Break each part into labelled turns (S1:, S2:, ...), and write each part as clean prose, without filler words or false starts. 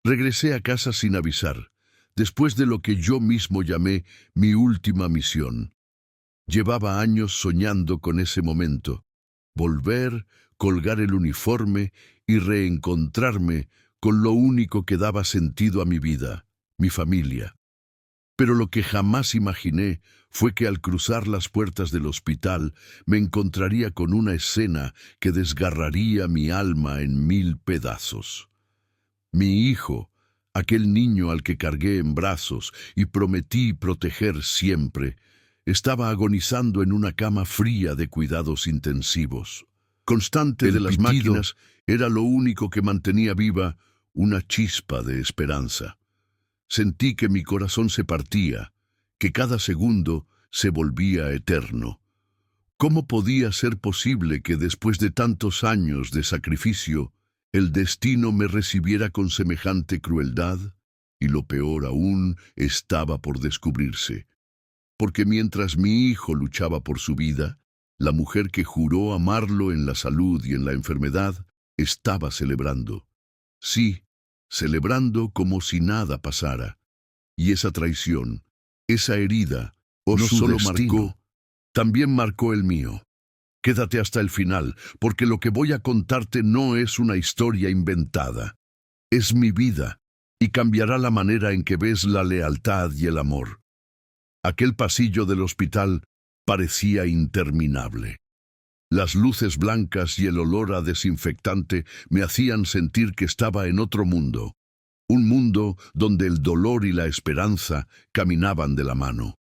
S1: Regresé a casa sin avisar, después de lo que yo mismo llamé mi última misión. Llevaba años soñando con ese momento, volver, colgar el uniforme y reencontrarme con lo único que daba sentido a mi vida, mi familia. Pero lo que jamás imaginé fue que al cruzar las puertas del hospital me encontraría con una escena que desgarraría mi alma en 1000 pedazos. Mi hijo, aquel niño al que cargué en brazos y prometí proteger siempre, estaba agonizando en una cama fría de cuidados intensivos. Constante de las máquinas era lo único que mantenía viva una chispa de esperanza. Sentí que mi corazón se partía, que cada segundo se volvía eterno. ¿Cómo podía ser posible que después de tantos años de sacrificio, el destino me recibiera con semejante crueldad? Y lo peor aún estaba por descubrirse. Porque mientras mi hijo luchaba por su vida, la mujer que juró amarlo en la salud y en la enfermedad estaba celebrando. Sí, celebrando como si nada pasara. Y esa traición, esa herida, no solo marcó, también marcó el mío. Quédate hasta el final, porque lo que voy a contarte no es una historia inventada. Es mi vida, y cambiará la manera en que ves la lealtad y el amor. Aquel pasillo del hospital parecía interminable. Las luces blancas y el olor a desinfectante me hacían sentir que estaba en otro mundo. Un mundo donde el dolor y la esperanza caminaban de la mano.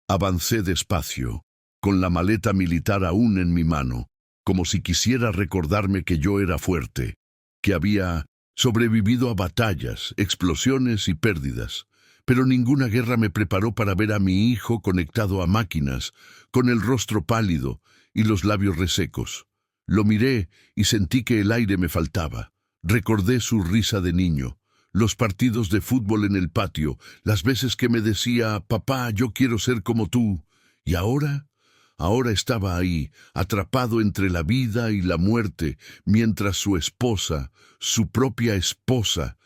S1: Avancé despacio, con la maleta militar aún en mi mano, como si quisiera recordarme que yo era fuerte, que había sobrevivido a batallas, explosiones y pérdidas. Pero ninguna guerra me preparó para ver a mi hijo conectado a máquinas, con el rostro pálido y los labios resecos. Lo miré y sentí que el aire me faltaba. Recordé su risa de niño, los partidos de fútbol en el patio, las veces que me decía, «Papá, yo quiero ser como tú». ¿Y ahora? Ahora estaba ahí, atrapado entre la vida y la muerte, mientras su esposa, su propia esposa,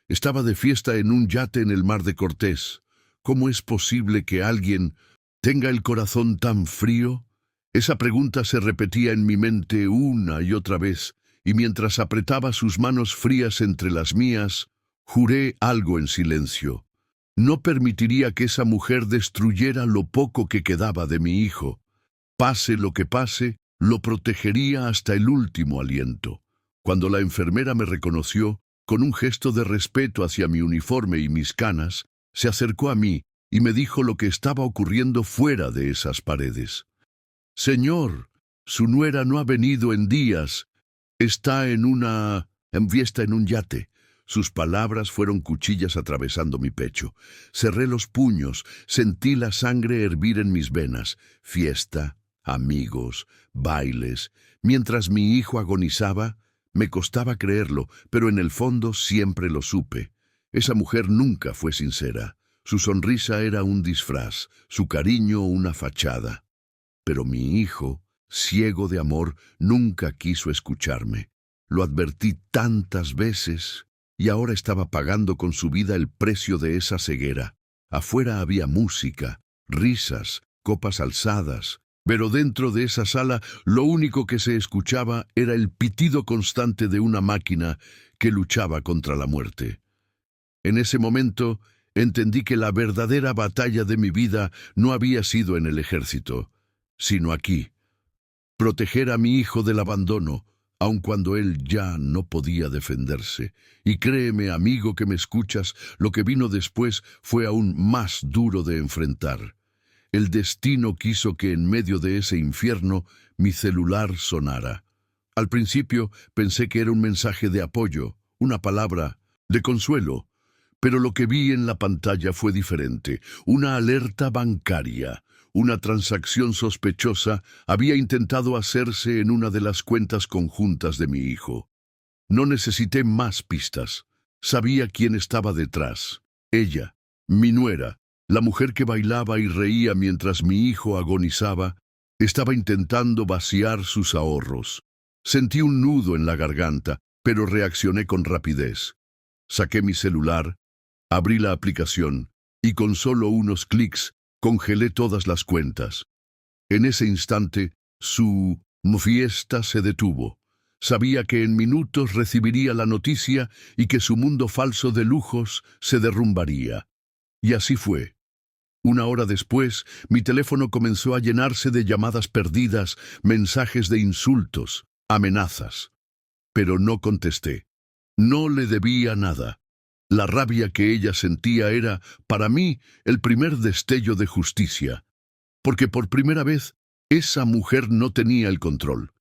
S1: estaba de fiesta en un yate en el mar de Cortés. ¿Cómo es posible que alguien tenga el corazón tan frío? Esa pregunta se repetía en mi mente una y otra vez, y mientras apretaba sus manos frías entre las mías, juré algo en silencio. No permitiría que esa mujer destruyera lo poco que quedaba de mi hijo. Pase lo que pase, lo protegería hasta el último aliento. Cuando la enfermera me reconoció, con un gesto de respeto hacia mi uniforme y mis canas, se acercó a mí y me dijo lo que estaba ocurriendo fuera de esas paredes. «Señor, su nuera no ha venido en días. Está en fiesta en un yate». Sus palabras fueron cuchillas atravesando mi pecho. Cerré los puños, sentí la sangre hervir en mis venas. Fiesta, amigos, bailes. Mientras mi hijo agonizaba, me costaba creerlo, pero en el fondo siempre lo supe. Esa mujer nunca fue sincera. Su sonrisa era un disfraz, su cariño una fachada. Pero mi hijo, ciego de amor, nunca quiso escucharme. Lo advertí tantas veces, y ahora estaba pagando con su vida el precio de esa ceguera. Afuera había música, risas, copas alzadas, pero dentro de esa sala lo único que se escuchaba era el pitido constante de una máquina que luchaba contra la muerte. En ese momento entendí que la verdadera batalla de mi vida no había sido en el ejército, sino aquí. Proteger a mi hijo del abandono, aun cuando él ya no podía defenderse. Y créeme, amigo que me escuchas, lo que vino después fue aún más duro de enfrentar. El destino quiso que en medio de ese infierno mi celular sonara. Al principio pensé que era un mensaje de apoyo, una palabra de consuelo, pero lo que vi en la pantalla fue diferente, una alerta bancaria. Una transacción sospechosa había intentado hacerse en una de las cuentas conjuntas de mi hijo. No necesité más pistas. Sabía quién estaba detrás. Ella, mi nuera, la mujer que bailaba y reía mientras mi hijo agonizaba, estaba intentando vaciar sus ahorros. Sentí un nudo en la garganta, pero reaccioné con rapidez. Saqué mi celular, abrí la aplicación y con solo unos clics congelé todas las cuentas. En ese instante, su fiesta se detuvo. Sabía que en minutos recibiría la noticia y que su mundo falso de lujos se derrumbaría. Y así fue. Una hora después, mi teléfono comenzó a llenarse de llamadas perdidas, mensajes de insultos, amenazas. Pero no contesté. No le debía nada. La rabia que ella sentía era, para mí, el primer destello de justicia. Porque por primera vez, esa mujer no tenía el control.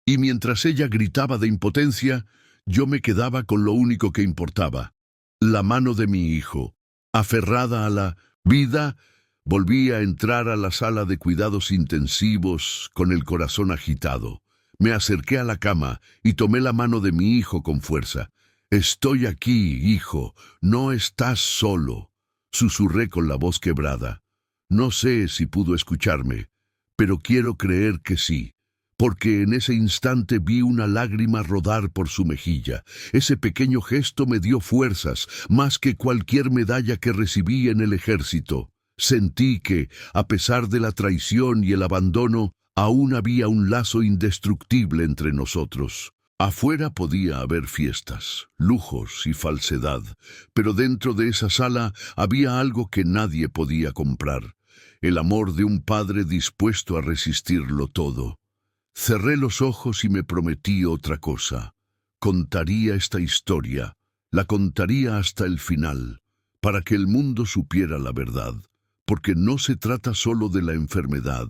S1: Y mientras ella gritaba de impotencia, yo me quedaba con lo único que importaba. La mano de mi hijo, aferrada a la vida. Volví a entrar a la sala de cuidados intensivos con el corazón agitado. Me acerqué a la cama y tomé la mano de mi hijo con fuerza. «Estoy aquí, hijo, no estás solo», susurré con la voz quebrada. No sé si pudo escucharme, pero quiero creer que sí, porque en ese instante vi una lágrima rodar por su mejilla. Ese pequeño gesto me dio fuerzas, más que cualquier medalla que recibí en el ejército. Sentí que, a pesar de la traición y el abandono, aún había un lazo indestructible entre nosotros. Afuera podía haber fiestas, lujos y falsedad, pero dentro de esa sala había algo que nadie podía comprar: el amor de un padre dispuesto a resistirlo todo. Cerré los ojos y me prometí otra cosa. Contaría esta historia, la contaría hasta el final, para que el mundo supiera la verdad. Porque no se trata solo de la enfermedad,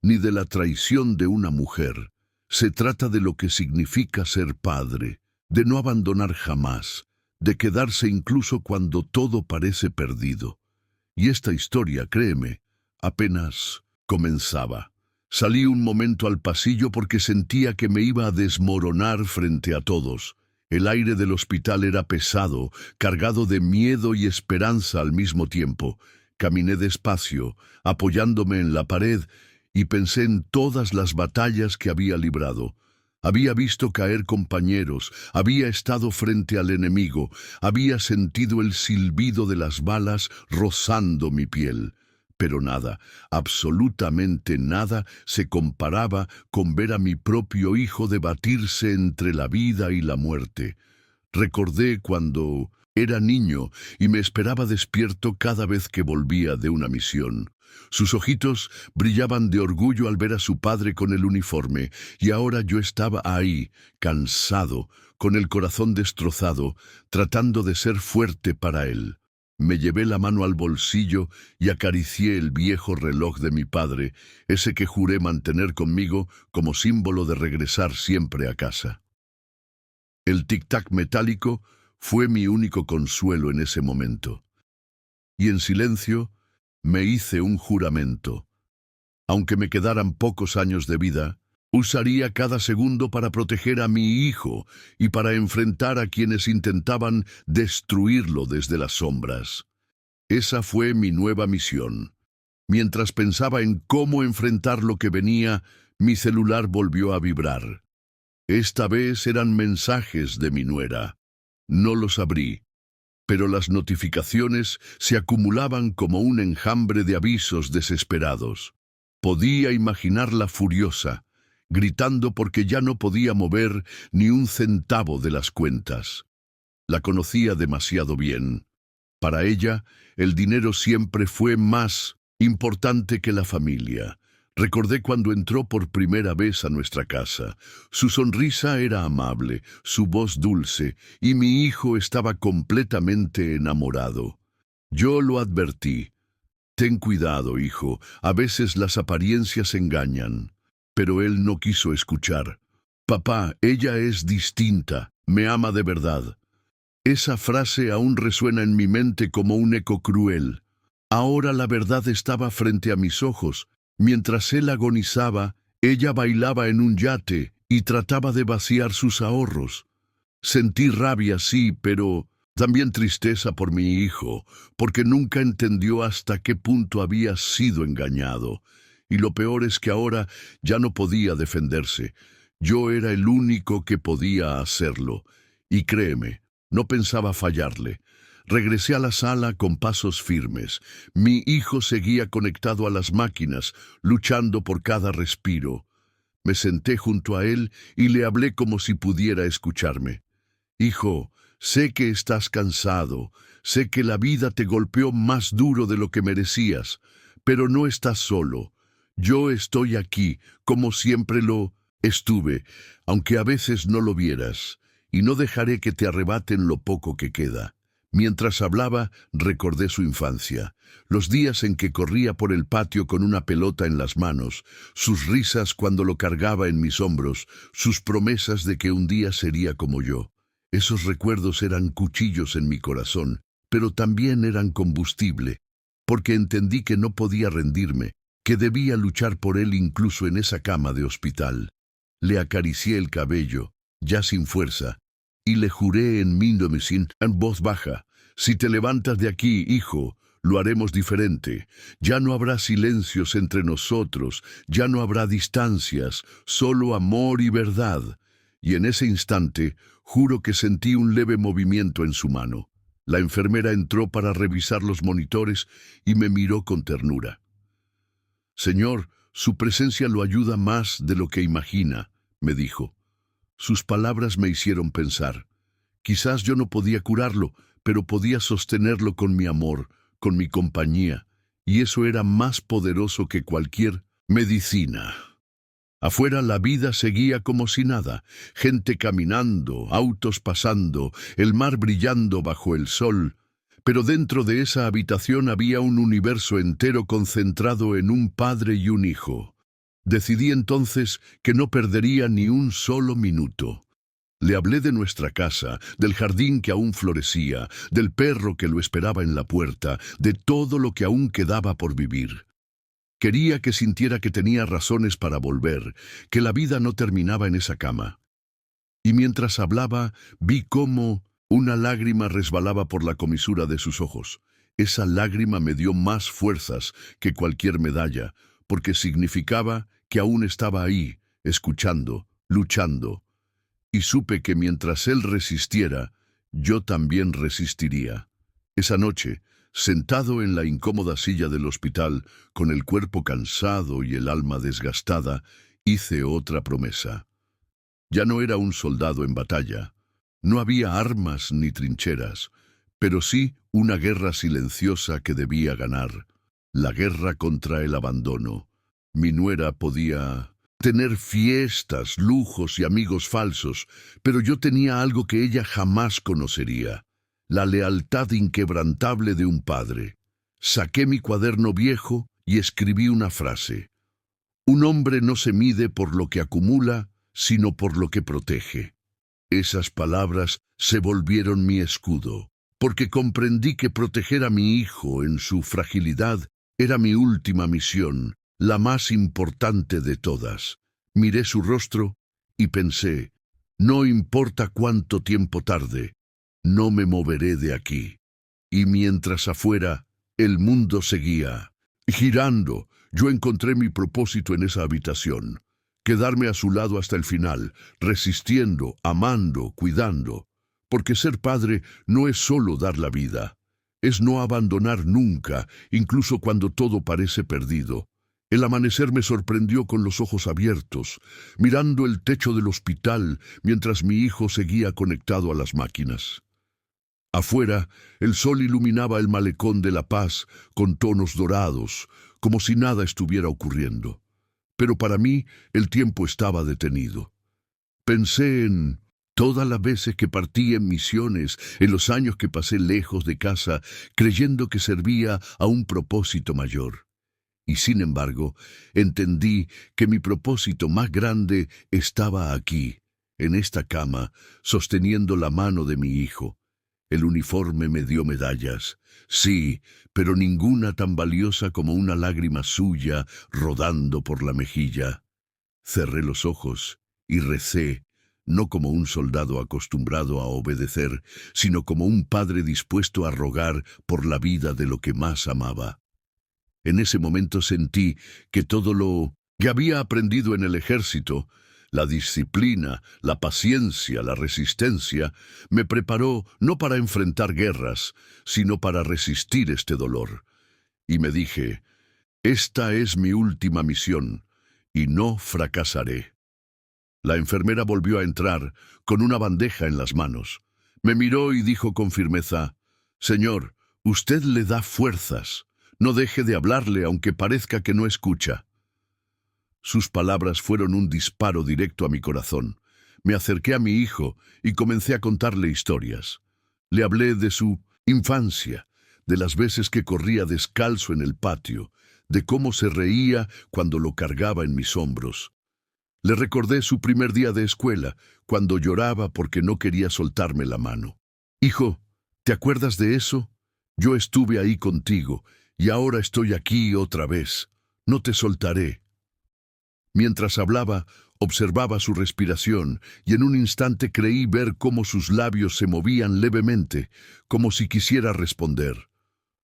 S1: ni de la traición de una mujer. Se trata de lo que significa ser padre, de no abandonar jamás, de quedarse incluso cuando todo parece perdido. Y esta historia, créeme, apenas comenzaba. Salí un momento al pasillo porque sentía que me iba a desmoronar frente a todos. El aire del hospital era pesado, cargado de miedo y esperanza al mismo tiempo. Caminé despacio, apoyándome en la pared, y pensé en todas las batallas que había librado. Había visto caer compañeros, había estado frente al enemigo, había sentido el silbido de las balas rozando mi piel. Pero nada, absolutamente nada, se comparaba con ver a mi propio hijo debatirse entre la vida y la muerte. Recordé cuando era niño y me esperaba despierto cada vez que volvía de una misión. Sus ojitos brillaban de orgullo al ver a su padre con el uniforme, y ahora yo estaba ahí, cansado, con el corazón destrozado, tratando de ser fuerte para él. Me llevé la mano al bolsillo y acaricié el viejo reloj de mi padre, ese que juré mantener conmigo como símbolo de regresar siempre a casa. El tic-tac metálico fue mi único consuelo en ese momento. Y en silencio me hice un juramento. Aunque me quedaran pocos años de vida, usaría cada segundo para proteger a mi hijo y para enfrentar a quienes intentaban destruirlo desde las sombras. Esa fue mi nueva misión. Mientras pensaba en cómo enfrentar lo que venía, mi celular volvió a vibrar. Esta vez eran mensajes de mi nuera. No los abrí, pero las notificaciones se acumulaban como un enjambre de avisos desesperados. Podía imaginarla furiosa, gritando porque ya no podía mover ni un centavo de las cuentas. La conocía demasiado bien. Para ella, el dinero siempre fue más importante que la familia. Recordé cuando entró por primera vez a nuestra casa. Su sonrisa era amable, su voz dulce, y mi hijo estaba completamente enamorado. Yo lo advertí. «Ten cuidado, hijo, a veces las apariencias engañan». Pero él no quiso escuchar. «Papá, ella es distinta, me ama de verdad». Esa frase aún resuena en mi mente como un eco cruel. Ahora la verdad estaba frente a mis ojos. Mientras él agonizaba, ella bailaba en un yate y trataba de vaciar sus ahorros. Sentí rabia, sí, pero también tristeza por mi hijo, porque nunca entendió hasta qué punto había sido engañado. Y lo peor es que ahora ya no podía defenderse. Yo era el único que podía hacerlo. Y créeme, No pensaba fallarle. Regresé a la sala con pasos firmes. Mi hijo seguía conectado a las máquinas, luchando por cada respiro. Me senté junto a él y le hablé como si pudiera escucharme. Hijo, sé que estás cansado, sé que la vida te golpeó más duro de lo que merecías, pero no estás solo. Yo estoy aquí, como siempre lo estuve, aunque a veces no lo vieras, y no dejaré que te arrebaten lo poco que queda. Mientras hablaba, recordé su infancia, los días en que corría por el patio con una pelota en las manos, sus risas cuando lo cargaba en mis hombros, sus promesas de que un día sería como yo. Esos recuerdos eran cuchillos en mi corazón, pero también eran combustible, porque entendí que no podía rendirme, que debía luchar por él incluso en esa cama de hospital. Le acaricié el cabello, ya sin fuerza, y le juré en en voz baja: si te levantas de aquí, hijo, lo haremos diferente. Ya no habrá silencios entre nosotros, ya no habrá distancias, solo amor y verdad. Y en ese instante, juro que sentí un leve movimiento en su mano. La enfermera entró para revisar los monitores y me miró con ternura. Señor, su presencia lo ayuda más de lo que imagina, me dijo. Sus palabras me hicieron pensar. Quizás yo no podía curarlo, pero podía sostenerlo con mi amor, con mi compañía, y eso era más poderoso que cualquier medicina. Afuera la vida seguía como si nada, gente caminando, autos pasando, el mar brillando bajo el sol, pero dentro de esa habitación había un universo entero concentrado en un padre y un hijo. Decidí entonces que no perdería ni un solo minuto. Le hablé de nuestra casa, del jardín que aún florecía, del perro que lo esperaba en la puerta, de todo lo que aún quedaba por vivir. Quería que sintiera que tenía razones para volver, que la vida no terminaba en esa cama. Y mientras hablaba, vi cómo una lágrima resbalaba por la comisura de sus ojos. Esa lágrima me dio más fuerzas que cualquier medalla, porque significaba que aún estaba ahí, escuchando, luchando. Y supe que mientras él resistiera, yo también resistiría. Esa noche, sentado en la incómoda silla del hospital, con el cuerpo cansado y el alma desgastada, hice otra promesa. Ya no era un soldado en batalla. No había armas ni trincheras, pero sí una guerra silenciosa que debía ganar. La guerra contra el abandono. Mi nuera podía tener fiestas, lujos y amigos falsos, pero yo tenía algo que ella jamás conocería: la lealtad inquebrantable de un padre. Saqué mi cuaderno viejo y escribí una frase: un hombre no se mide por lo que acumula, sino por lo que protege. Esas palabras se volvieron mi escudo, porque comprendí que proteger a mi hijo en su fragilidad era mi última misión, la más importante de todas. Miré su rostro y pensé: no importa cuánto tiempo tarde, no me moveré de aquí. Y mientras afuera, el mundo seguía girando, yo encontré mi propósito en esa habitación: quedarme a su lado hasta el final, resistiendo, amando, cuidando. Porque ser padre no es solo dar la vida, es no abandonar nunca, incluso cuando todo parece perdido. El amanecer me sorprendió con los ojos abiertos, mirando el techo del hospital mientras mi hijo seguía conectado a las máquinas. Afuera, el sol iluminaba el malecón de La Paz con tonos dorados, como si nada estuviera ocurriendo. Pero para mí, el tiempo estaba detenido. Pensé en todas las veces que partí en misiones, en los años que pasé lejos de casa, creyendo que servía a un propósito mayor. Y sin embargo, entendí que mi propósito más grande estaba aquí, en esta cama, sosteniendo la mano de mi hijo. El uniforme me dio medallas, sí, pero ninguna tan valiosa como una lágrima suya rodando por la mejilla. Cerré los ojos y recé, no como un soldado acostumbrado a obedecer, sino como un padre dispuesto a rogar por la vida de lo que más amaba. En ese momento sentí que todo lo que había aprendido en el ejército, La disciplina, la paciencia, la resistencia me preparó no para enfrentar guerras, sino para resistir este dolor. Y me dije, esta es mi última misión, y no fracasaré. La enfermera volvió a entrar, con una bandeja en las manos. Me miró y dijo con firmeza, «Señor, usted le da fuerzas. No deje de hablarle aunque parezca que no escucha». Sus palabras fueron un disparo directo a mi corazón. Me acerqué a mi hijo y comencé a contarle historias. Le hablé de su infancia, de las veces que corría descalzo en el patio, de cómo se reía cuando lo cargaba en mis hombros. Le recordé su primer día de escuela, cuando lloraba porque no quería soltarme la mano. «Hijo, ¿te acuerdas de eso? Yo estuve ahí contigo, y ahora estoy aquí otra vez. No te soltaré». Mientras hablaba, observaba su respiración, y en un instante creí ver cómo sus labios se movían levemente, como si quisiera responder.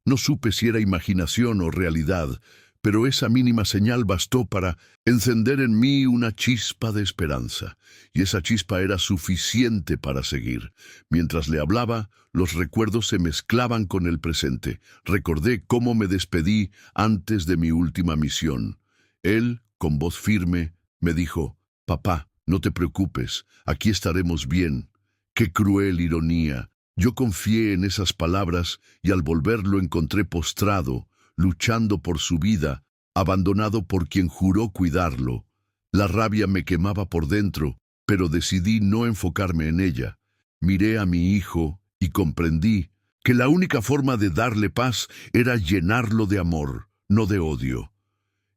S1: No supe si era imaginación o realidad, pero esa mínima señal bastó para encender en mí una chispa de esperanza, y esa chispa era suficiente para seguir. Mientras le hablaba, los recuerdos se mezclaban con el presente. Recordé cómo me despedí antes de mi última misión. Él, con voz firme, me dijo, «Papá, no te preocupes, aquí estaremos bien». ¡Qué cruel ironía! Yo confié en esas palabras y al volver lo encontré postrado, luchando por su vida, abandonado por quien juró cuidarlo. La rabia me quemaba por dentro, pero decidí no enfocarme en ella. Miré a mi hijo y comprendí que la única forma de darle paz era llenarlo de amor, no de odio.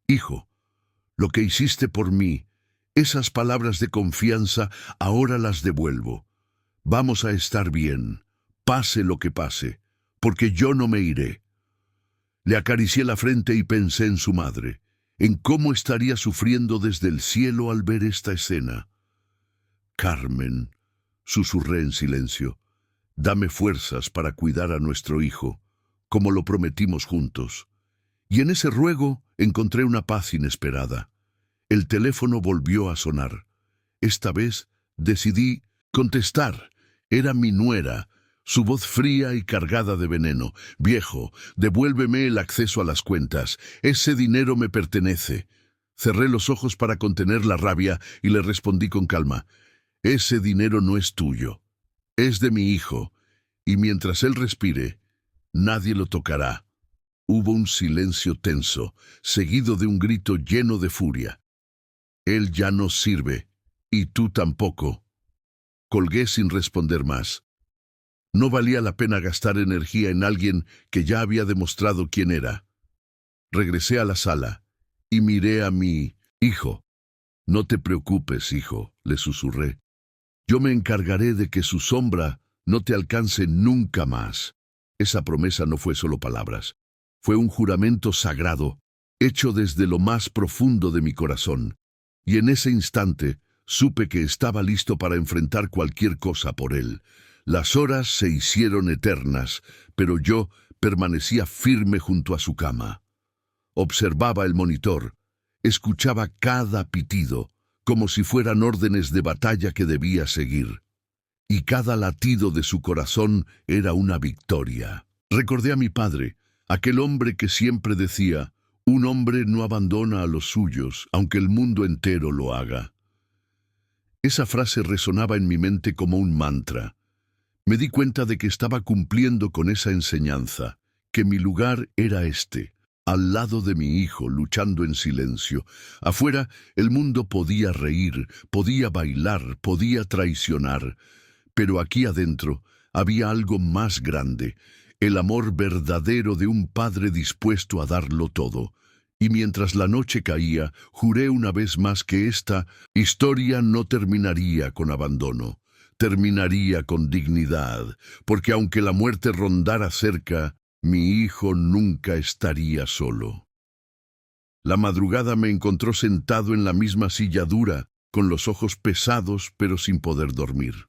S1: «Hijo, lo que hiciste por mí, esas palabras de confianza, ahora las devuelvo. Vamos a estar bien, pase lo que pase, porque yo no me iré». Le acaricié la frente y pensé en su madre, en cómo estaría sufriendo desde el cielo al ver esta escena. «Carmen», susurré en silencio, «dame fuerzas para cuidar a nuestro hijo, como lo prometimos juntos». Y en ese ruego encontré una paz inesperada. El teléfono volvió a sonar. Esta vez decidí contestar. Era mi nuera, su voz fría y cargada de veneno. «Viejo, devuélveme el acceso a las cuentas. Ese dinero me pertenece». Cerré los ojos para contener la rabia y le respondí con calma, «Ese dinero no es tuyo. Es de mi hijo, y mientras él respire, nadie lo tocará». Hubo un silencio tenso, seguido de un grito lleno de furia. «Él ya no sirve, y tú tampoco». Colgué sin responder más. No valía la pena gastar energía en alguien que ya había demostrado quién era. Regresé a la sala y miré a mi hijo. «No te preocupes, hijo», le susurré. «Yo me encargaré de que su sombra no te alcance nunca más». Esa promesa no fue solo palabras. Fue un juramento sagrado, hecho desde lo más profundo de mi corazón. Y en ese instante supe que estaba listo para enfrentar cualquier cosa por él. Las horas se hicieron eternas, pero yo permanecía firme junto a su cama. Observaba el monitor, escuchaba cada pitido, como si fueran órdenes de batalla que debía seguir. Y cada latido de su corazón era una victoria. Recordé a mi padre, aquel hombre que siempre decía, «Un hombre no abandona a los suyos, aunque el mundo entero lo haga». Esa frase resonaba en mi mente como un mantra. Me di cuenta de que estaba cumpliendo con esa enseñanza, que mi lugar era este, al lado de mi hijo, luchando en silencio. Afuera, el mundo podía reír, podía bailar, podía traicionar, pero aquí adentro había algo más grande, el amor verdadero de un padre dispuesto a darlo todo. Y mientras la noche caía, juré una vez más que esta historia no terminaría con abandono, terminaría con dignidad, porque aunque la muerte rondara cerca, mi hijo nunca estaría solo. La madrugada me encontró sentado en la misma silla dura, con los ojos pesados pero sin poder dormir.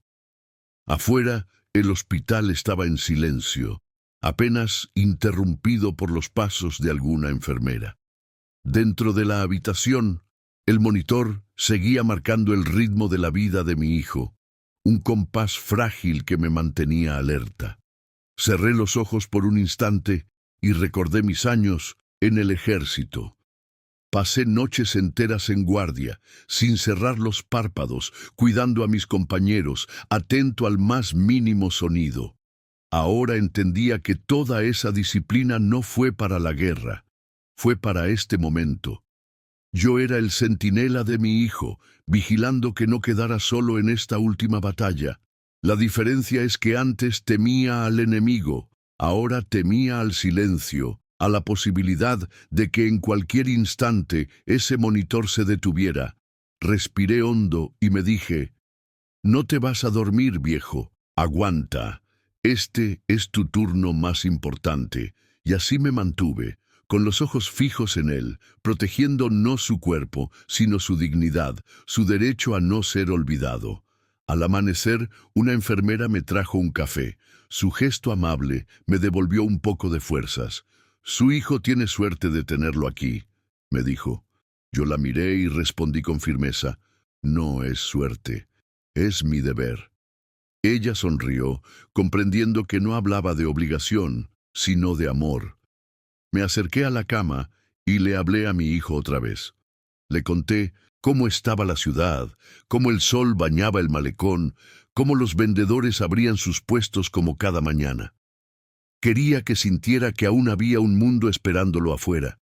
S1: Afuera, el hospital estaba en silencio, apenas interrumpido por los pasos de alguna enfermera. Dentro de la habitación, El monitor seguía marcando el ritmo de la vida de mi hijo, un compás frágil que me mantenía alerta. Cerré los ojos por un instante y recordé mis años en el ejército. Pasé noches enteras en guardia, sin cerrar los párpados, cuidando a mis compañeros, atento al más mínimo sonido. Ahora entendía que toda esa disciplina no fue para la guerra, fue para este momento. Yo era el centinela de mi hijo, vigilando que no quedara solo en esta última batalla. La diferencia es que antes temía al enemigo, ahora temía al silencio, a la posibilidad de que en cualquier instante ese monitor se detuviera. Respiré hondo y me dije, no te vas a dormir, viejo, aguanta. Este es tu turno más importante. Y así me mantuve, con los ojos fijos en él, protegiendo no su cuerpo, sino su dignidad, su derecho a no ser olvidado. Al amanecer, una enfermera me trajo un café. Su gesto amable me devolvió un poco de fuerzas. Su hijo tiene suerte de tenerlo aquí, me dijo. Yo la miré y respondí con firmeza, no es suerte, es mi deber. Ella sonrió, comprendiendo que no hablaba de obligación, sino de amor. Me acerqué a la cama y le hablé a mi hijo otra vez. Le conté cómo estaba la ciudad, cómo el sol bañaba el malecón, cómo los vendedores abrían sus puestos como cada mañana. Quería que sintiera que aún había un mundo esperándolo afuera,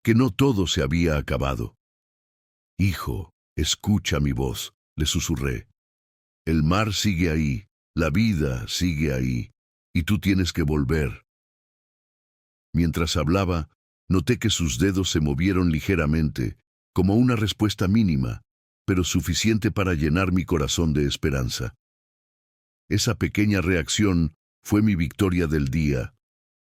S1: que no todo se había acabado. Hijo, escucha mi voz, le susurré. El mar sigue ahí, la vida sigue ahí, y tú tienes que volver. Mientras hablaba, noté que sus dedos se movieron ligeramente, como una respuesta mínima, pero suficiente para llenar mi corazón de esperanza. Esa pequeña reacción fue mi victoria del día,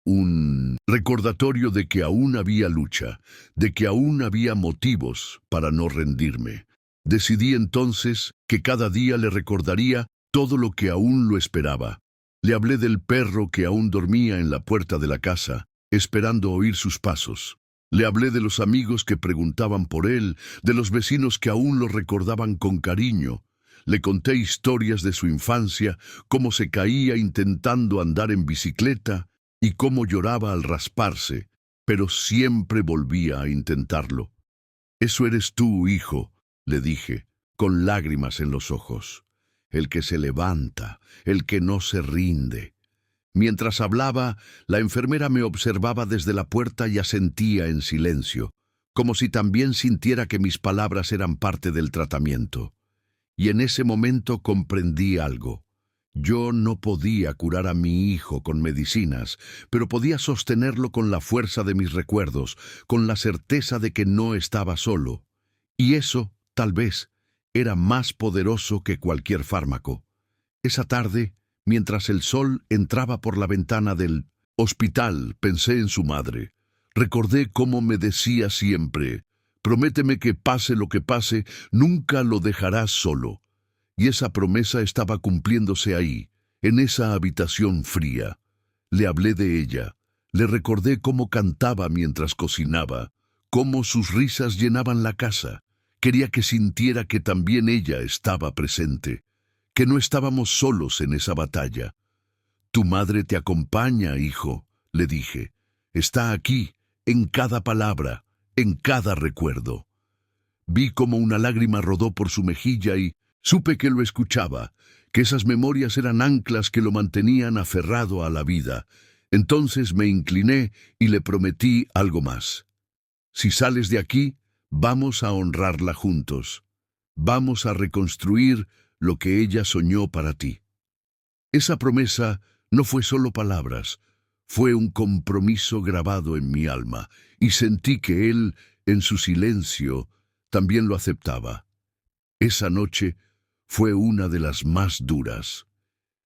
S1: un recordatorio de que aún había lucha, de que aún había motivos para no rendirme. Decidí entonces que cada día le recordaría todo lo que aún lo esperaba. Le hablé del perro que aún dormía en la puerta de la casa, esperando oír sus pasos. Le hablé de los amigos que preguntaban por él, de los vecinos que aún lo recordaban con cariño. Le conté historias de su infancia, cómo se caía intentando andar en bicicleta y cómo lloraba al rasparse, pero siempre volvía a intentarlo. Eso eres tú, hijo, le dije, con lágrimas en los ojos. El que se levanta, el que no se rinde. Mientras hablaba, la enfermera me observaba desde la puerta y asentía en silencio, como si también sintiera que mis palabras eran parte del tratamiento. Y en ese momento comprendí algo. Yo no podía curar a mi hijo con medicinas, pero podía sostenerlo con la fuerza de mis recuerdos, con la certeza de que no estaba solo. Y eso, tal vez, era más poderoso que cualquier fármaco. Esa tarde, mientras el sol entraba por la ventana del hospital, pensé en su madre. Recordé cómo me decía siempre, prométeme que pase lo que pase, nunca lo dejarás solo. Y esa promesa estaba cumpliéndose ahí, en esa habitación fría. Le hablé de ella, le recordé cómo cantaba mientras cocinaba, cómo sus risas llenaban la casa. Quería que sintiera que también ella estaba presente, que no estábamos solos en esa batalla. Tu madre te acompaña, hijo, le dije. Está aquí, en cada palabra, en cada recuerdo. Vi cómo una lágrima rodó por su mejilla y supe que lo escuchaba, que esas memorias eran anclas que lo mantenían aferrado a la vida. Entonces me incliné y le prometí algo más. Si sales de aquí, vamos a honrarla juntos. Vamos a reconstruir lo que ella soñó para ti. Esa promesa no fue solo palabras, fue un compromiso grabado en mi alma, y sentí que él, en su silencio, también lo aceptaba. Esa noche fue una de las más duras.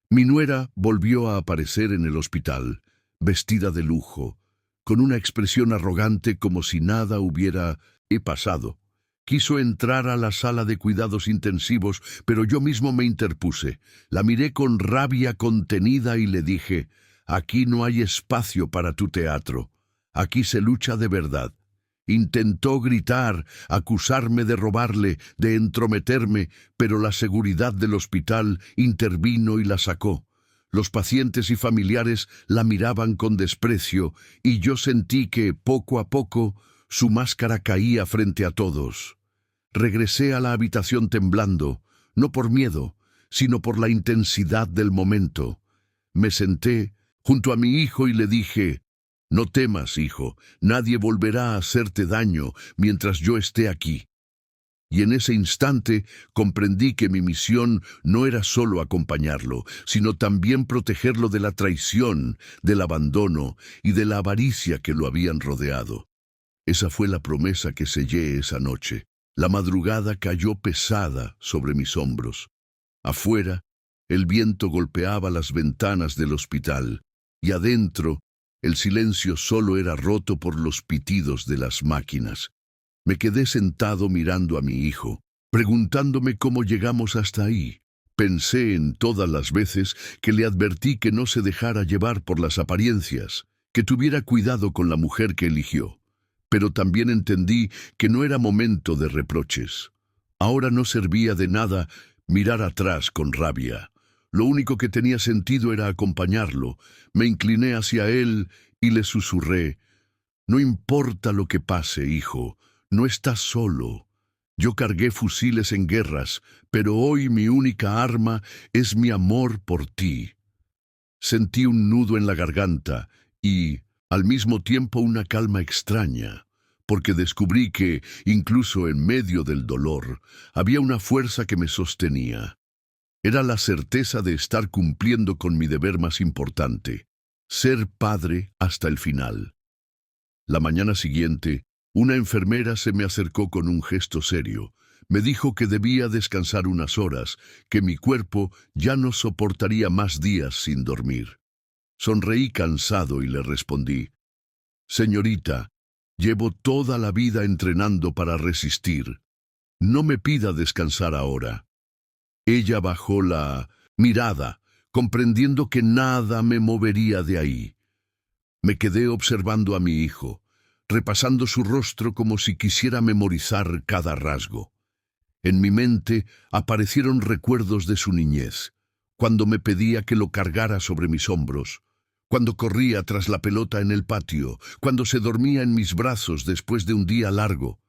S1: Mi nuera volvió a aparecer en el hospital, vestida de lujo, con una expresión arrogante como si nada hubiera pasado. Quiso entrar a la sala de cuidados intensivos, pero yo mismo me interpuse. La miré con rabia contenida y le dije, aquí no hay espacio para tu teatro. Aquí se lucha de verdad. Intentó gritar, acusarme de robarle, de entrometerme, pero la seguridad del hospital intervino y la sacó. Los pacientes y familiares la miraban con desprecio y yo sentí que, poco a poco, su máscara caía frente a todos. Regresé a la habitación temblando, no por miedo, sino por la intensidad del momento. Me senté junto a mi hijo y le dije: «No temas, hijo, nadie volverá a hacerte daño mientras yo esté aquí». Y en ese instante comprendí que mi misión no era solo acompañarlo, sino también protegerlo de la traición, del abandono y de la avaricia que lo habían rodeado. Esa fue la promesa que sellé esa noche. La madrugada cayó pesada sobre mis hombros. Afuera, el viento golpeaba las ventanas del hospital, y adentro, el silencio solo era roto por los pitidos de las máquinas. Me quedé sentado mirando a mi hijo, preguntándome cómo llegamos hasta ahí. Pensé en todas las veces que le advertí que no se dejara llevar por las apariencias, que tuviera cuidado con la mujer que eligió. Pero también entendí que no era momento de reproches. Ahora no servía de nada mirar atrás con rabia. Lo único que tenía sentido era acompañarlo. Me incliné hacia él y le susurré: «No importa lo que pase, hijo, no estás solo. Yo cargué fusiles en guerras, pero hoy mi única arma es mi amor por ti». Sentí un nudo en la garganta y, al mismo tiempo, una calma extraña, porque descubrí que, incluso en medio del dolor, había una fuerza que me sostenía. Era la certeza de estar cumpliendo con mi deber más importante: ser padre hasta el final. La mañana siguiente, una enfermera se me acercó con un gesto serio. Me dijo que debía descansar unas horas, que mi cuerpo ya no soportaría más días sin dormir. Sonreí cansado y le respondí: «Señorita, llevo toda la vida entrenando para resistir. No me pida descansar ahora». Ella bajó la mirada, comprendiendo que nada me movería de ahí. Me quedé observando a mi hijo, repasando su rostro como si quisiera memorizar cada rasgo. En mi mente aparecieron recuerdos de su niñez, cuando me pedía que lo cargara sobre mis hombros, cuando corría tras la pelota en el patio, cuando se dormía en mis brazos después de un día largo.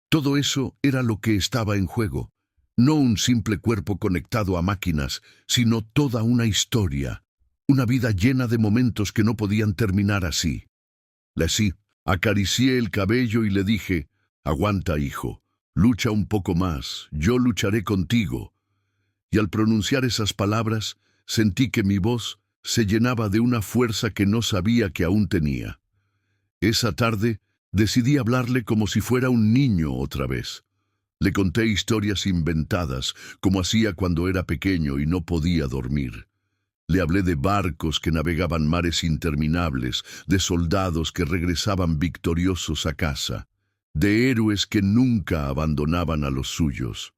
S1: Todo eso era lo que estaba en juego. No un simple cuerpo conectado a máquinas, sino toda una historia, una vida llena de momentos que no podían terminar así. Así, acaricié el cabello y le dije: «Aguanta, hijo, lucha un poco más, yo lucharé contigo». Y al pronunciar esas palabras, sentí que mi voz se llenaba de una fuerza que no sabía que aún tenía. Esa tarde decidí hablarle como si fuera un niño otra vez. Le conté historias inventadas, como hacía cuando era pequeño y no podía dormir. Le hablé de barcos que navegaban mares interminables, de soldados que regresaban victoriosos a casa, de héroes que nunca abandonaban a los suyos.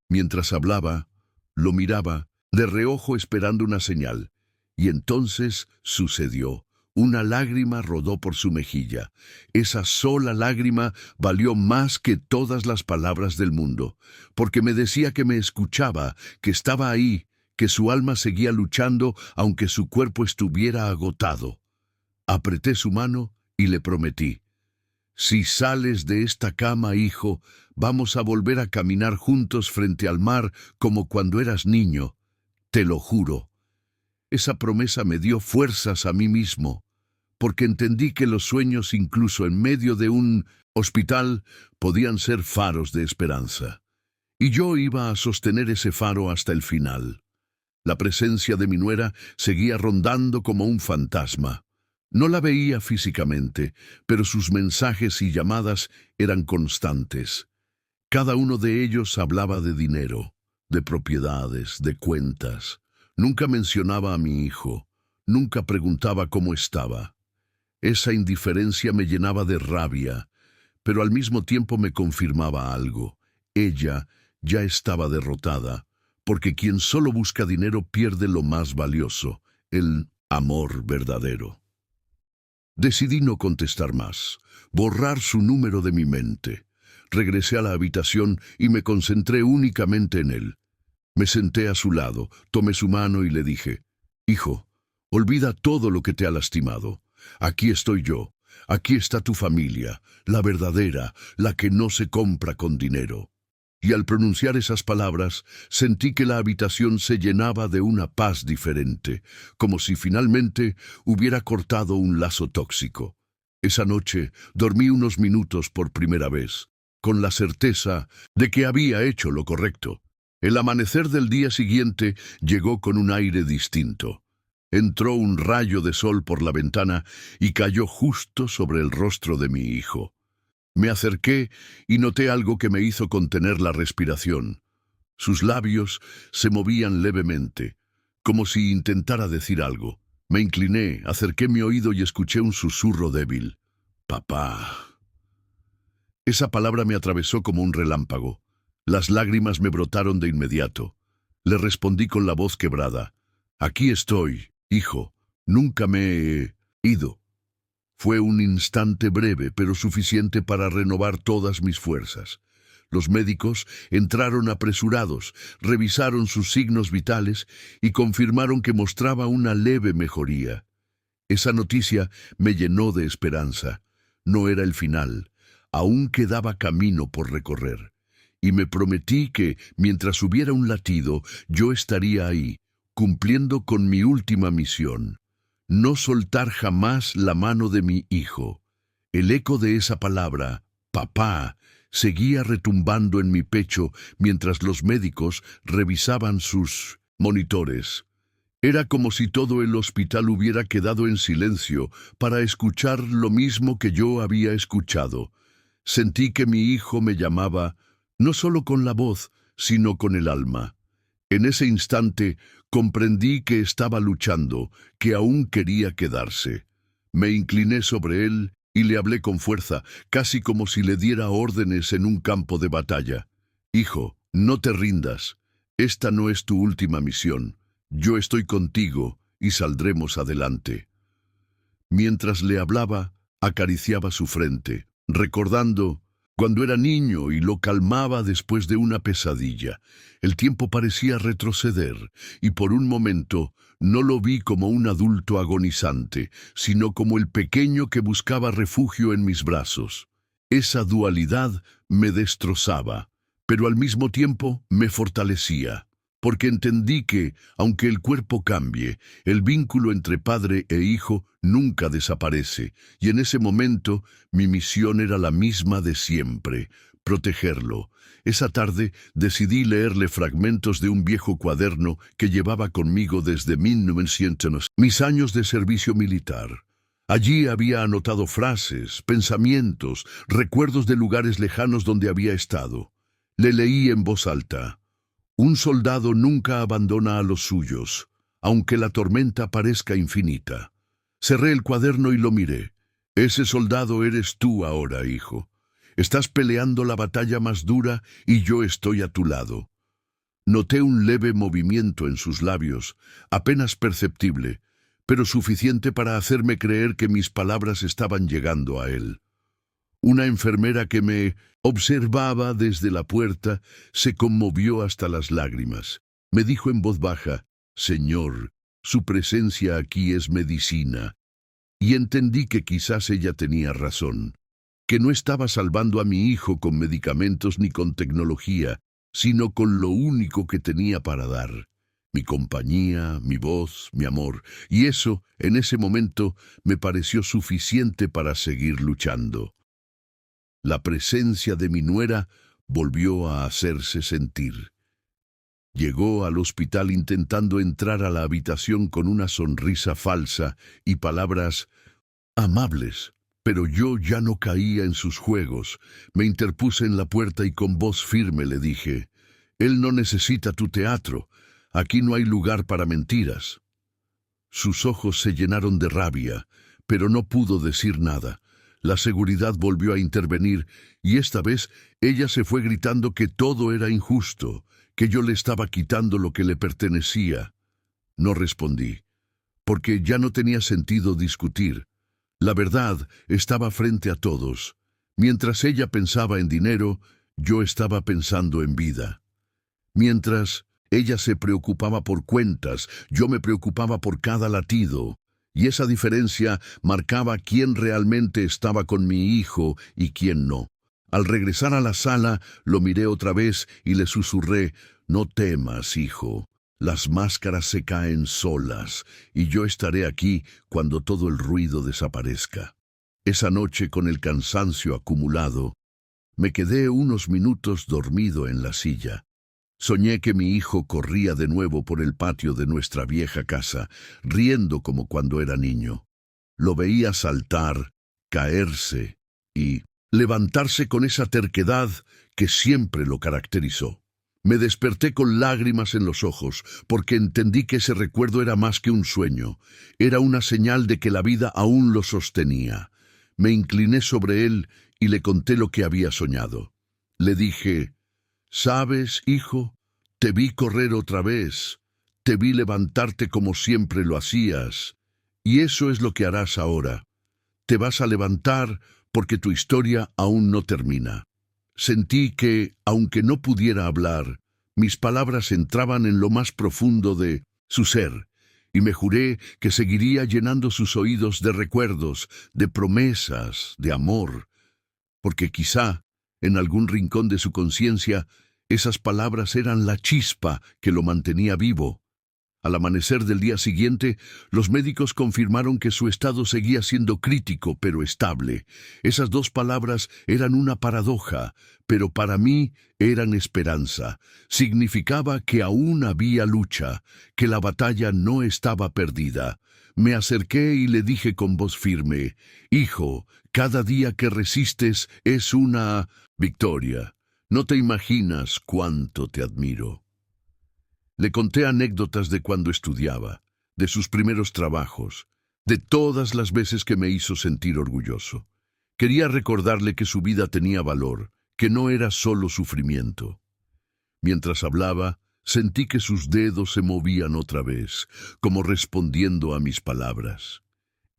S1: Mientras hablaba, lo miraba, de reojo esperando una señal, y entonces sucedió. Una lágrima rodó por su mejilla. Esa sola lágrima valió más que todas las palabras del mundo, porque me decía que me escuchaba, que estaba ahí, que su alma seguía luchando aunque su cuerpo estuviera agotado. Apreté su mano y le prometí: «Si sales de esta cama, hijo, vamos a volver a caminar juntos frente al mar como cuando eras niño. Te lo juro». Esa promesa me dio fuerzas a mí mismo, porque entendí que los sueños, incluso en medio de un hospital, podían ser faros de esperanza. Y yo iba a sostener ese faro hasta el final. La presencia de mi nuera seguía rondando como un fantasma. No la veía físicamente, pero sus mensajes y llamadas eran constantes. Cada uno de ellos hablaba de dinero, de propiedades, de cuentas. Nunca mencionaba a mi hijo, nunca preguntaba cómo estaba. Esa indiferencia me llenaba de rabia, pero al mismo tiempo me confirmaba algo: ella ya estaba derrotada, porque quien solo busca dinero pierde lo más valioso, el amor verdadero. Decidí no contestar más, borrar su número de mi mente. Regresé a la habitación y me concentré únicamente en él. Me senté a su lado, tomé su mano y le dije, «Hijo, olvida todo lo que te ha lastimado. Aquí estoy yo, aquí está tu familia, la verdadera, la que no se compra con dinero». Y al pronunciar esas palabras, sentí que la habitación se llenaba de una paz diferente, como si finalmente hubiera cortado un lazo tóxico. Esa noche dormí unos minutos por primera vez, con la certeza de que había hecho lo correcto. El amanecer del día siguiente llegó con un aire distinto. Entró un rayo de sol por la ventana y cayó justo sobre el rostro de mi hijo. Me acerqué y noté algo que me hizo contener la respiración. Sus labios se movían levemente, como si intentara decir algo. Me incliné, acerqué mi oído y escuché un susurro débil. «Papá». Esa palabra me atravesó como un relámpago. Las lágrimas me brotaron de inmediato. Le respondí con la voz quebrada. «Aquí estoy, hijo. Nunca me he ido». Fue un instante breve, pero suficiente para renovar todas mis fuerzas. Los médicos entraron apresurados, revisaron sus signos vitales y confirmaron que mostraba una leve mejoría. Esa noticia me llenó de esperanza. No era el final. Aún quedaba camino por recorrer. Y me prometí que, mientras hubiera un latido, yo estaría ahí, cumpliendo con mi última misión. No soltar jamás la mano de mi hijo. El eco de esa palabra, papá, seguía retumbando en mi pecho mientras los médicos revisaban sus monitores. Era como si todo el hospital hubiera quedado en silencio para escuchar lo mismo que yo había escuchado. Sentí que mi hijo me llamaba, no solo con la voz, sino con el alma. En ese instante comprendí que estaba luchando, que aún quería quedarse. Me incliné sobre él y le hablé con fuerza, casi como si le diera órdenes en un campo de batalla. «Hijo, no te rindas. Esta no es tu última misión. Yo estoy contigo y saldremos adelante». Mientras le hablaba, acariciaba su frente, recordando cuando era niño y lo calmaba después de una pesadilla. El tiempo parecía retroceder y por un momento no lo vi como un adulto agonizante, sino como el pequeño que buscaba refugio en mis brazos. Esa dualidad me destrozaba, pero al mismo tiempo me fortalecía, porque entendí que, aunque el cuerpo cambie, el vínculo entre padre e hijo nunca desaparece, y en ese momento mi misión era la misma de siempre, protegerlo. Esa tarde decidí leerle fragmentos de un viejo cuaderno que llevaba conmigo desde 1900, mis años de servicio militar. Allí había anotado frases, pensamientos, recuerdos de lugares lejanos donde había estado. Le leí en voz alta. «Un soldado nunca abandona a los suyos, aunque la tormenta parezca infinita». Cerré el cuaderno y lo miré. «Ese soldado eres tú ahora, hijo. Estás peleando la batalla más dura y yo estoy a tu lado». Noté un leve movimiento en sus labios, apenas perceptible, pero suficiente para hacerme creer que mis palabras estaban llegando a él. Una enfermera que me observaba desde la puerta se conmovió hasta las lágrimas. Me dijo en voz baja, «Señor, su presencia aquí es medicina». Y entendí que quizás ella tenía razón, que no estaba salvando a mi hijo con medicamentos ni con tecnología, sino con lo único que tenía para dar. Mi compañía, mi voz, mi amor, y eso, en ese momento, me pareció suficiente para seguir luchando. La presencia de mi nuera volvió a hacerse sentir. Llegó al hospital intentando entrar a la habitación con una sonrisa falsa y palabras amables, pero yo ya no caía en sus juegos. Me interpuse en la puerta y con voz firme le dije, «Él no necesita tu teatro, aquí no hay lugar para mentiras». Sus ojos se llenaron de rabia, pero no pudo decir nada. La seguridad volvió a intervenir y esta vez ella se fue gritando que todo era injusto, que yo le estaba quitando lo que le pertenecía. No respondí, porque ya no tenía sentido discutir. La verdad estaba frente a todos. Mientras ella pensaba en dinero, yo estaba pensando en vida. Mientras ella se preocupaba por cuentas, yo me preocupaba por cada latido. Y esa diferencia marcaba quién realmente estaba con mi hijo y quién no. Al regresar a la sala, lo miré otra vez y le susurré: «No temas, hijo. Las máscaras se caen solas y yo estaré aquí cuando todo el ruido desaparezca». Esa noche, con el cansancio acumulado, me quedé unos minutos dormido en la silla. Soñé que mi hijo corría de nuevo por el patio de nuestra vieja casa, riendo como cuando era niño. Lo veía saltar, caerse y levantarse con esa terquedad que siempre lo caracterizó. Me desperté con lágrimas en los ojos, porque entendí que ese recuerdo era más que un sueño. Era una señal de que la vida aún lo sostenía. Me incliné sobre él y le conté lo que había soñado. Le dije: «¿Sabes, hijo? Te vi correr otra vez. Te vi levantarte como siempre lo hacías. Y eso es lo que harás ahora. Te vas a levantar porque tu historia aún no termina». Sentí que, aunque no pudiera hablar, mis palabras entraban en lo más profundo de su ser, y me juré que seguiría llenando sus oídos de recuerdos, de promesas, de amor, porque quizá, en algún rincón de su conciencia, esas palabras eran la chispa que lo mantenía vivo. Al amanecer del día siguiente, los médicos confirmaron que su estado seguía siendo crítico pero estable. Esas dos palabras eran una paradoja, pero para mí eran esperanza. Significaba que aún había lucha, que la batalla no estaba perdida. Me acerqué y le dije con voz firme: «Hijo, cada día que resistes es una victoria. No te imaginas cuánto te admiro». Le conté anécdotas de cuando estudiaba, de sus primeros trabajos, de todas las veces que me hizo sentir orgulloso. Quería recordarle que su vida tenía valor, que no era solo sufrimiento. Mientras hablaba, sentí que sus dedos se movían otra vez, como respondiendo a mis palabras.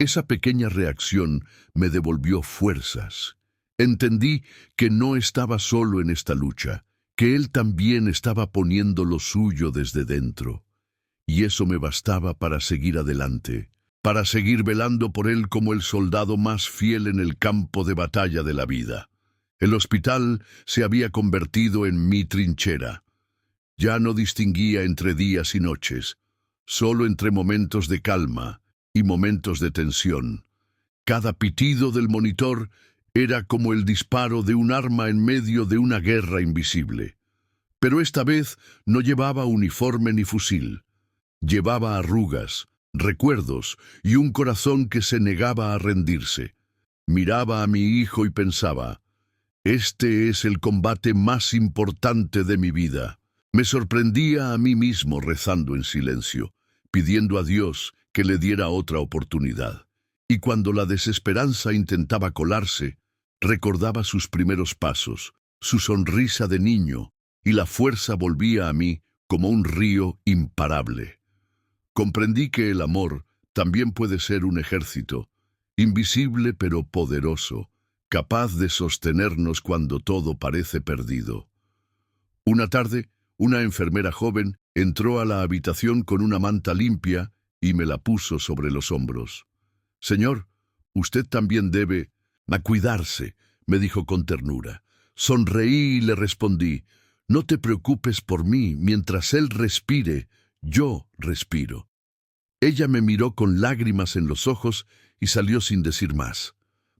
S1: Esa pequeña reacción me devolvió fuerzas. Entendí que no estaba solo en esta lucha, que él también estaba poniendo lo suyo desde dentro. Y eso me bastaba para seguir adelante, para seguir velando por él como el soldado más fiel en el campo de batalla de la vida. El hospital se había convertido en mi trinchera. Ya no distinguía entre días y noches, solo entre momentos de calma y momentos de tensión. Cada pitido del monitor era como el disparo de un arma en medio de una guerra invisible. Pero esta vez no llevaba uniforme ni fusil. Llevaba arrugas, recuerdos y un corazón que se negaba a rendirse. Miraba a mi hijo y pensaba: «Este es el combate más importante de mi vida». Me sorprendía a mí mismo rezando en silencio, pidiendo a Dios que le diera otra oportunidad. Y cuando la desesperanza intentaba colarse, recordaba sus primeros pasos, su sonrisa de niño, y la fuerza volvía a mí como un río imparable. Comprendí que el amor también puede ser un ejército, invisible pero poderoso, capaz de sostenernos cuando todo parece perdido. Una tarde, una enfermera joven entró a la habitación con una manta limpia y me la puso sobre los hombros. «Señor, usted también debe cuidarse», me dijo con ternura. Sonreí y le respondí: «No te preocupes por mí, mientras él respire, yo respiro». Ella me miró con lágrimas en los ojos y salió sin decir más.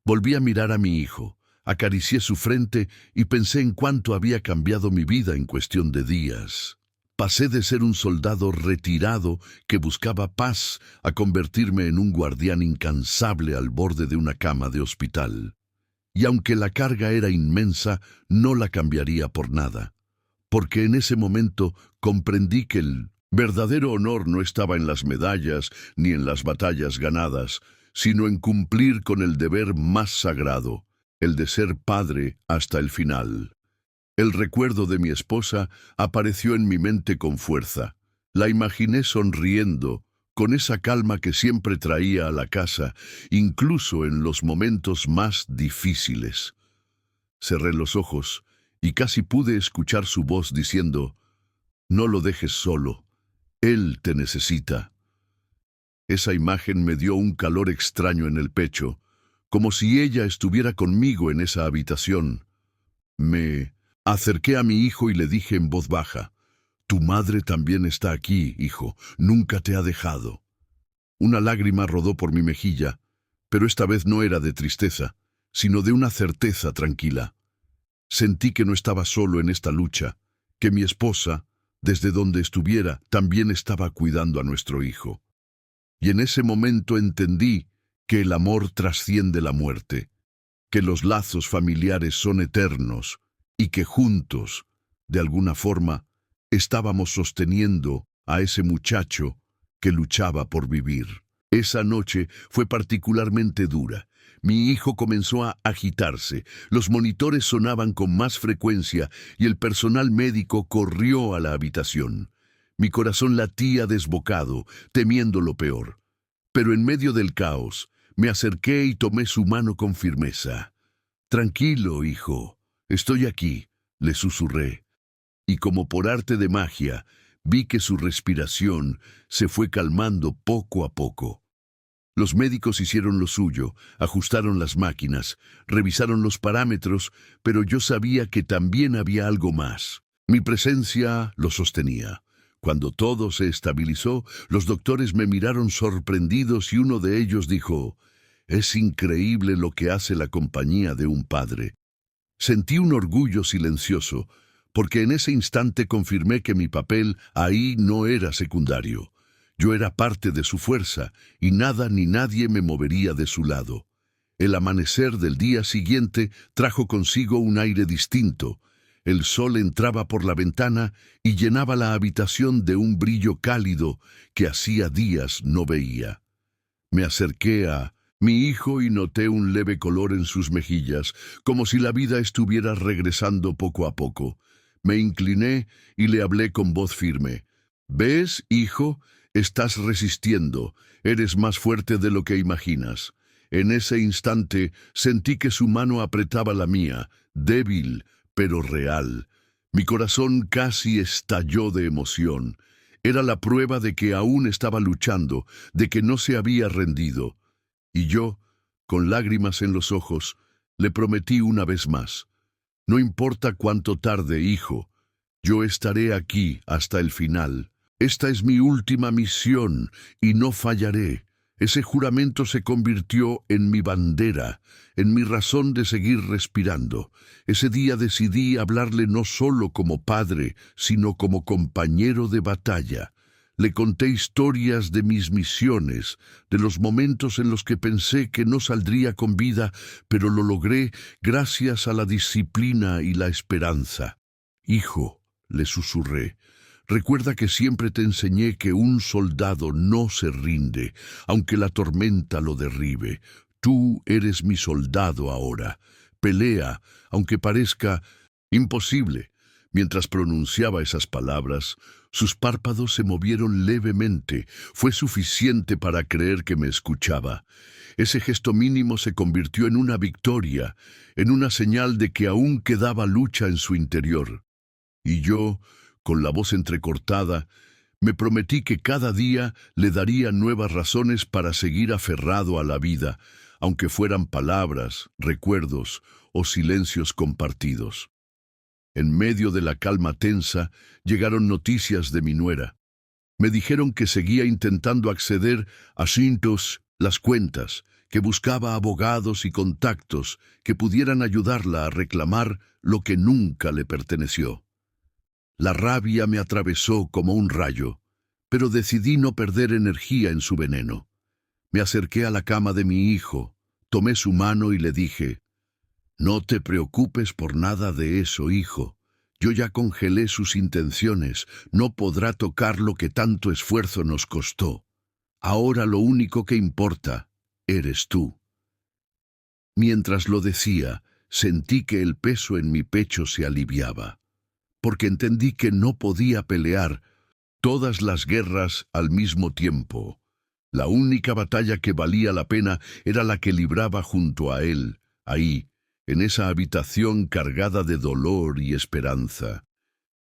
S1: Volví a mirar a mi hijo, acaricié su frente y pensé en cuánto había cambiado mi vida en cuestión de días. Pasé de ser un soldado retirado que buscaba paz a convertirme en un guardián incansable al borde de una cama de hospital. Y aunque la carga era inmensa, no la cambiaría por nada, porque en ese momento comprendí que el verdadero honor no estaba en las medallas ni en las batallas ganadas, sino en cumplir con el deber más sagrado, el de ser padre hasta el final. El recuerdo de mi esposa apareció en mi mente con fuerza. La imaginé sonriendo, con esa calma que siempre traía a la casa, incluso en los momentos más difíciles. Cerré los ojos y casi pude escuchar su voz diciendo: «No lo dejes solo, él te necesita». Esa imagen me dio un calor extraño en el pecho, como si ella estuviera conmigo en esa habitación. Me acerqué a mi hijo y le dije en voz baja: «Tu madre también está aquí, hijo, nunca te ha dejado». Una lágrima rodó por mi mejilla, pero esta vez no era de tristeza, sino de una certeza tranquila. Sentí que no estaba solo en esta lucha, que mi esposa, desde donde estuviera, también estaba cuidando a nuestro hijo. Y en ese momento entendí que el amor trasciende la muerte, que los lazos familiares son eternos y que juntos, de alguna forma, estábamos sosteniendo a ese muchacho que luchaba por vivir. Esa noche fue particularmente dura. Mi hijo comenzó a agitarse, los monitores sonaban con más frecuencia y el personal médico corrió a la habitación. Mi corazón latía desbocado, temiendo lo peor. Pero en medio del caos, me acerqué y tomé su mano con firmeza. «Tranquilo, hijo, estoy aquí», le susurré. Y como por arte de magia, vi que su respiración se fue calmando poco a poco. Los médicos hicieron lo suyo, ajustaron las máquinas, revisaron los parámetros, pero yo sabía que también había algo más. Mi presencia lo sostenía. Cuando todo se estabilizó, los doctores me miraron sorprendidos y uno de ellos dijo: «Es increíble lo que hace la compañía de un padre». Sentí un orgullo silencioso, porque en ese instante confirmé que mi papel ahí no era secundario. Yo era parte de su fuerza, y nada ni nadie me movería de su lado. El amanecer del día siguiente trajo consigo un aire distinto. El sol entraba por la ventana y llenaba la habitación de un brillo cálido que hacía días no veía. Me acerqué a mi hijo y noté un leve color en sus mejillas, como si la vida estuviera regresando poco a poco. Me incliné y le hablé con voz firme: «¿Ves, hijo? Estás resistiendo. Eres más fuerte de lo que imaginas». En ese instante sentí que su mano apretaba la mía, débil, pero real. Mi corazón casi estalló de emoción. Era la prueba de que aún estaba luchando, de que no se había rendido. Y yo, con lágrimas en los ojos, le prometí una vez más: «No importa cuánto tarde, hijo, yo estaré aquí hasta el final. Esta es mi última misión y no fallaré». Ese juramento se convirtió en mi bandera, en mi razón de seguir respirando. Ese día decidí hablarle no solo como padre, sino como compañero de batalla. Le conté historias de mis misiones, de los momentos en los que pensé que no saldría con vida, pero lo logré gracias a la disciplina y la esperanza. «Hijo», le susurré, «recuerda que siempre te enseñé que un soldado no se rinde, aunque la tormenta lo derribe. Tú eres mi soldado ahora. Pelea, aunque parezca imposible». Mientras pronunciaba esas palabras, sus párpados se movieron levemente. Fue suficiente para creer que me escuchaba. Ese gesto mínimo se convirtió en una victoria, en una señal de que aún quedaba lucha en su interior. Y yo, con la voz entrecortada, me prometí que cada día le daría nuevas razones para seguir aferrado a la vida, aunque fueran palabras, recuerdos o silencios compartidos. En medio de la calma tensa, llegaron noticias de mi nuera. Me dijeron que seguía intentando acceder a las cuentas, que buscaba abogados y contactos que pudieran ayudarla a reclamar lo que nunca le perteneció. La rabia me atravesó como un rayo, pero decidí no perder energía en su veneno. Me acerqué a la cama de mi hijo, tomé su mano y le dije: «No te preocupes por nada de eso, hijo. Yo ya congelé sus intenciones, no podrá tocar lo que tanto esfuerzo nos costó. Ahora lo único que importa eres tú». Mientras lo decía, sentí que el peso en mi pecho se aliviaba, porque entendí que no podía pelear todas las guerras al mismo tiempo. La única batalla que valía la pena era la que libraba junto a él, ahí, en esa habitación cargada de dolor y esperanza.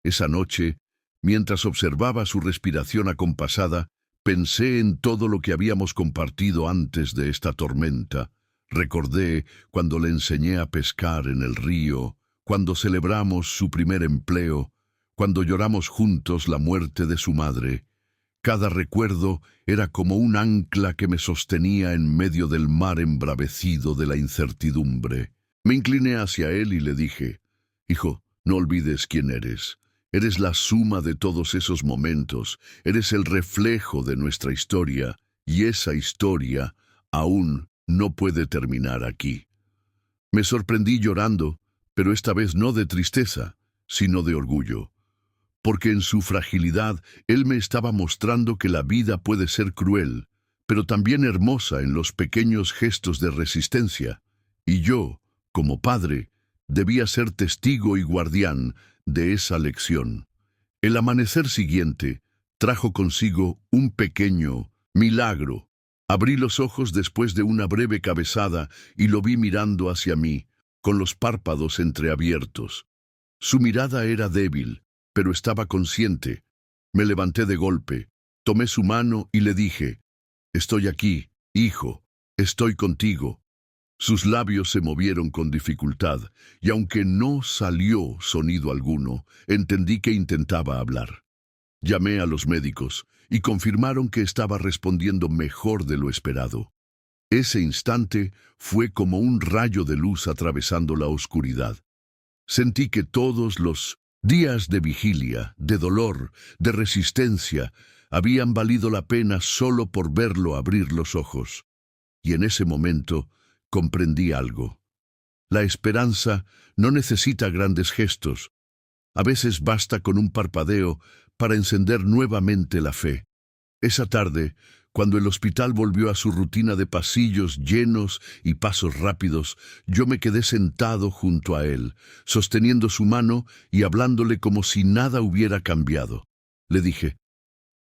S1: Esa noche, mientras observaba su respiración acompasada, pensé en todo lo que habíamos compartido antes de esta tormenta. Recordé cuando le enseñé a pescar en el río, cuando celebramos su primer empleo, cuando lloramos juntos la muerte de su madre. Cada recuerdo era como un ancla que me sostenía en medio del mar embravecido de la incertidumbre. Me incliné hacia él y le dije: «Hijo, no olvides quién eres. Eres la suma de todos esos momentos, eres el reflejo de nuestra historia, y esa historia aún no puede terminar aquí». Me sorprendí llorando, pero esta vez no de tristeza, sino de orgullo, porque en su fragilidad él me estaba mostrando que la vida puede ser cruel, pero también hermosa en los pequeños gestos de resistencia, y yo, como padre, debía ser testigo y guardián de esa lección. El amanecer siguiente trajo consigo un pequeño milagro. Abrí los ojos después de una breve cabezada y lo vi mirando hacia mí, con los párpados entreabiertos. Su mirada era débil, pero estaba consciente. Me levanté de golpe, tomé su mano y le dije: «Estoy aquí, hijo, estoy contigo». Sus labios se movieron con dificultad, y aunque no salió sonido alguno, entendí que intentaba hablar. Llamé a los médicos y confirmaron que estaba respondiendo mejor de lo esperado. Ese instante fue como un rayo de luz atravesando la oscuridad. Sentí que todos los días de vigilia, de dolor, de resistencia, habían valido la pena solo por verlo abrir los ojos. Y en ese momento comprendí algo. La esperanza no necesita grandes gestos. A veces basta con un parpadeo para encender nuevamente la fe. Esa tarde, cuando el hospital volvió a su rutina de pasillos llenos y pasos rápidos, yo me quedé sentado junto a él, sosteniendo su mano y hablándole como si nada hubiera cambiado. Le dije: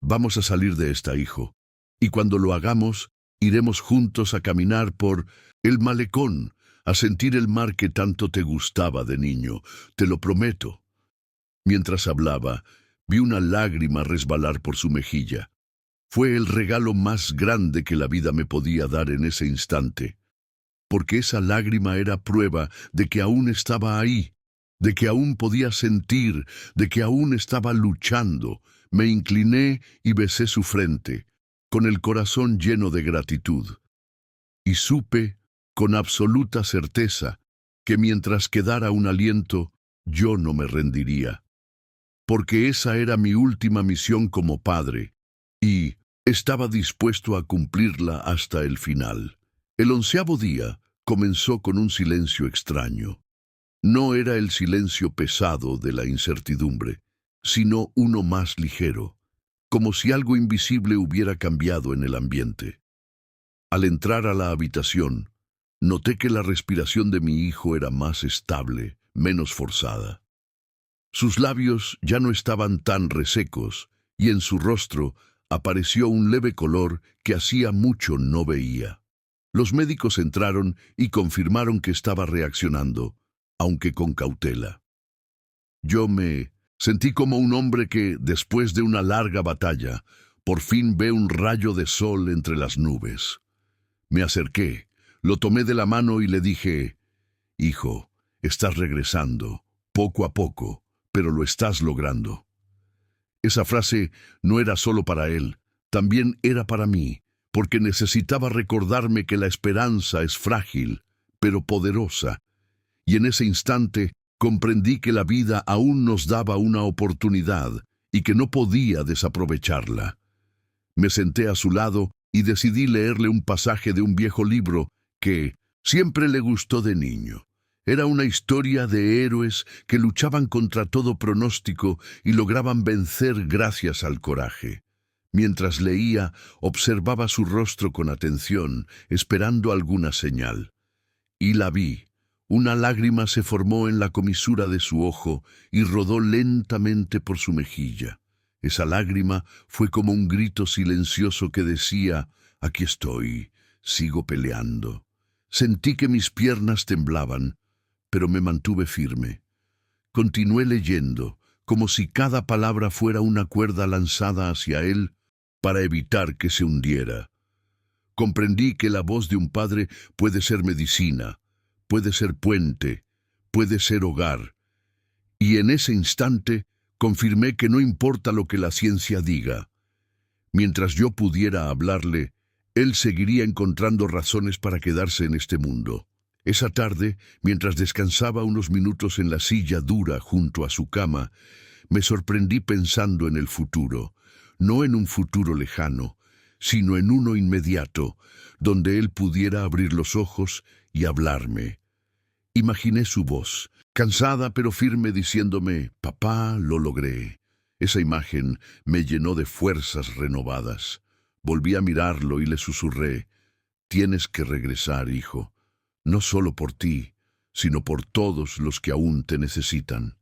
S1: «Vamos a salir de esta, hijo, y cuando lo hagamos, iremos juntos a caminar por el malecón, a sentir el mar que tanto te gustaba de niño, te lo prometo». Mientras hablaba, vi una lágrima resbalar por su mejilla. Fue el regalo más grande que la vida me podía dar en ese instante, porque esa lágrima era prueba de que aún estaba ahí, de que aún podía sentir, de que aún estaba luchando. Me incliné y besé su frente, con el corazón lleno de gratitud. Y supe, con absoluta certeza, que mientras quedara un aliento, yo no me rendiría. Porque esa era mi última misión como padre, y estaba dispuesto a cumplirla hasta el final. El 11º día comenzó con un silencio extraño. No era el silencio pesado de la incertidumbre, sino uno más ligero, como si algo invisible hubiera cambiado en el ambiente. Al entrar a la habitación, noté que la respiración de mi hijo era más estable, menos forzada. Sus labios ya no estaban tan resecos, y en su rostro apareció un leve color que hacía mucho no veía. Los médicos entraron y confirmaron que estaba reaccionando, aunque con cautela. Yo me sentí como un hombre que, después de una larga batalla, por fin ve un rayo de sol entre las nubes. Me acerqué, lo tomé de la mano y le dije: «Hijo, estás regresando, poco a poco, pero lo estás logrando». Esa frase no era solo para él, también era para mí, porque necesitaba recordarme que la esperanza es frágil, pero poderosa, y en ese instante comprendí que la vida aún nos daba una oportunidad y que no podía desaprovecharla. Me senté a su lado y decidí leerle un pasaje de un viejo libro que siempre le gustó de niño. Era una historia de héroes que luchaban contra todo pronóstico y lograban vencer gracias al coraje. Mientras leía, observaba su rostro con atención, esperando alguna señal. Y la vi. Una lágrima se formó en la comisura de su ojo y rodó lentamente por su mejilla. Esa lágrima fue como un grito silencioso que decía: Aquí estoy, sigo peleando. Sentí que mis piernas temblaban, pero me mantuve firme. Continué leyendo, como si cada palabra fuera una cuerda lanzada hacia él para evitar que se hundiera. Comprendí que la voz de un padre puede ser medicina, puede ser puente, puede ser hogar. Y en ese instante confirmé que no importa lo que la ciencia diga. Mientras yo pudiera hablarle, él seguiría encontrando razones para quedarse en este mundo. Esa tarde, mientras descansaba unos minutos en la silla dura junto a su cama, me sorprendí pensando en el futuro, no en un futuro lejano, sino en uno inmediato, donde él pudiera abrir los ojos y hablarme. Imaginé su voz, cansada pero firme, diciéndome: «Papá, lo logré». Esa imagen me llenó de fuerzas renovadas. Volví a mirarlo y le susurré: «Tienes que regresar, hijo, no solo por ti, sino por todos los que aún te necesitan».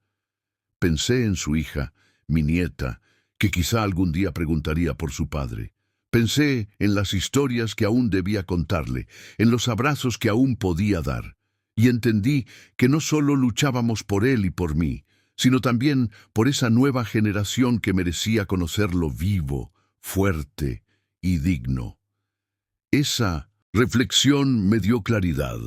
S1: Pensé en su hija, mi nieta, que quizá algún día preguntaría por su padre. Pensé en las historias que aún debía contarle, en los abrazos que aún podía dar. Y entendí que no solo luchábamos por él y por mí, sino también por esa nueva generación que merecía conocerlo vivo, fuerte y digno. Esa reflexión me dio claridad.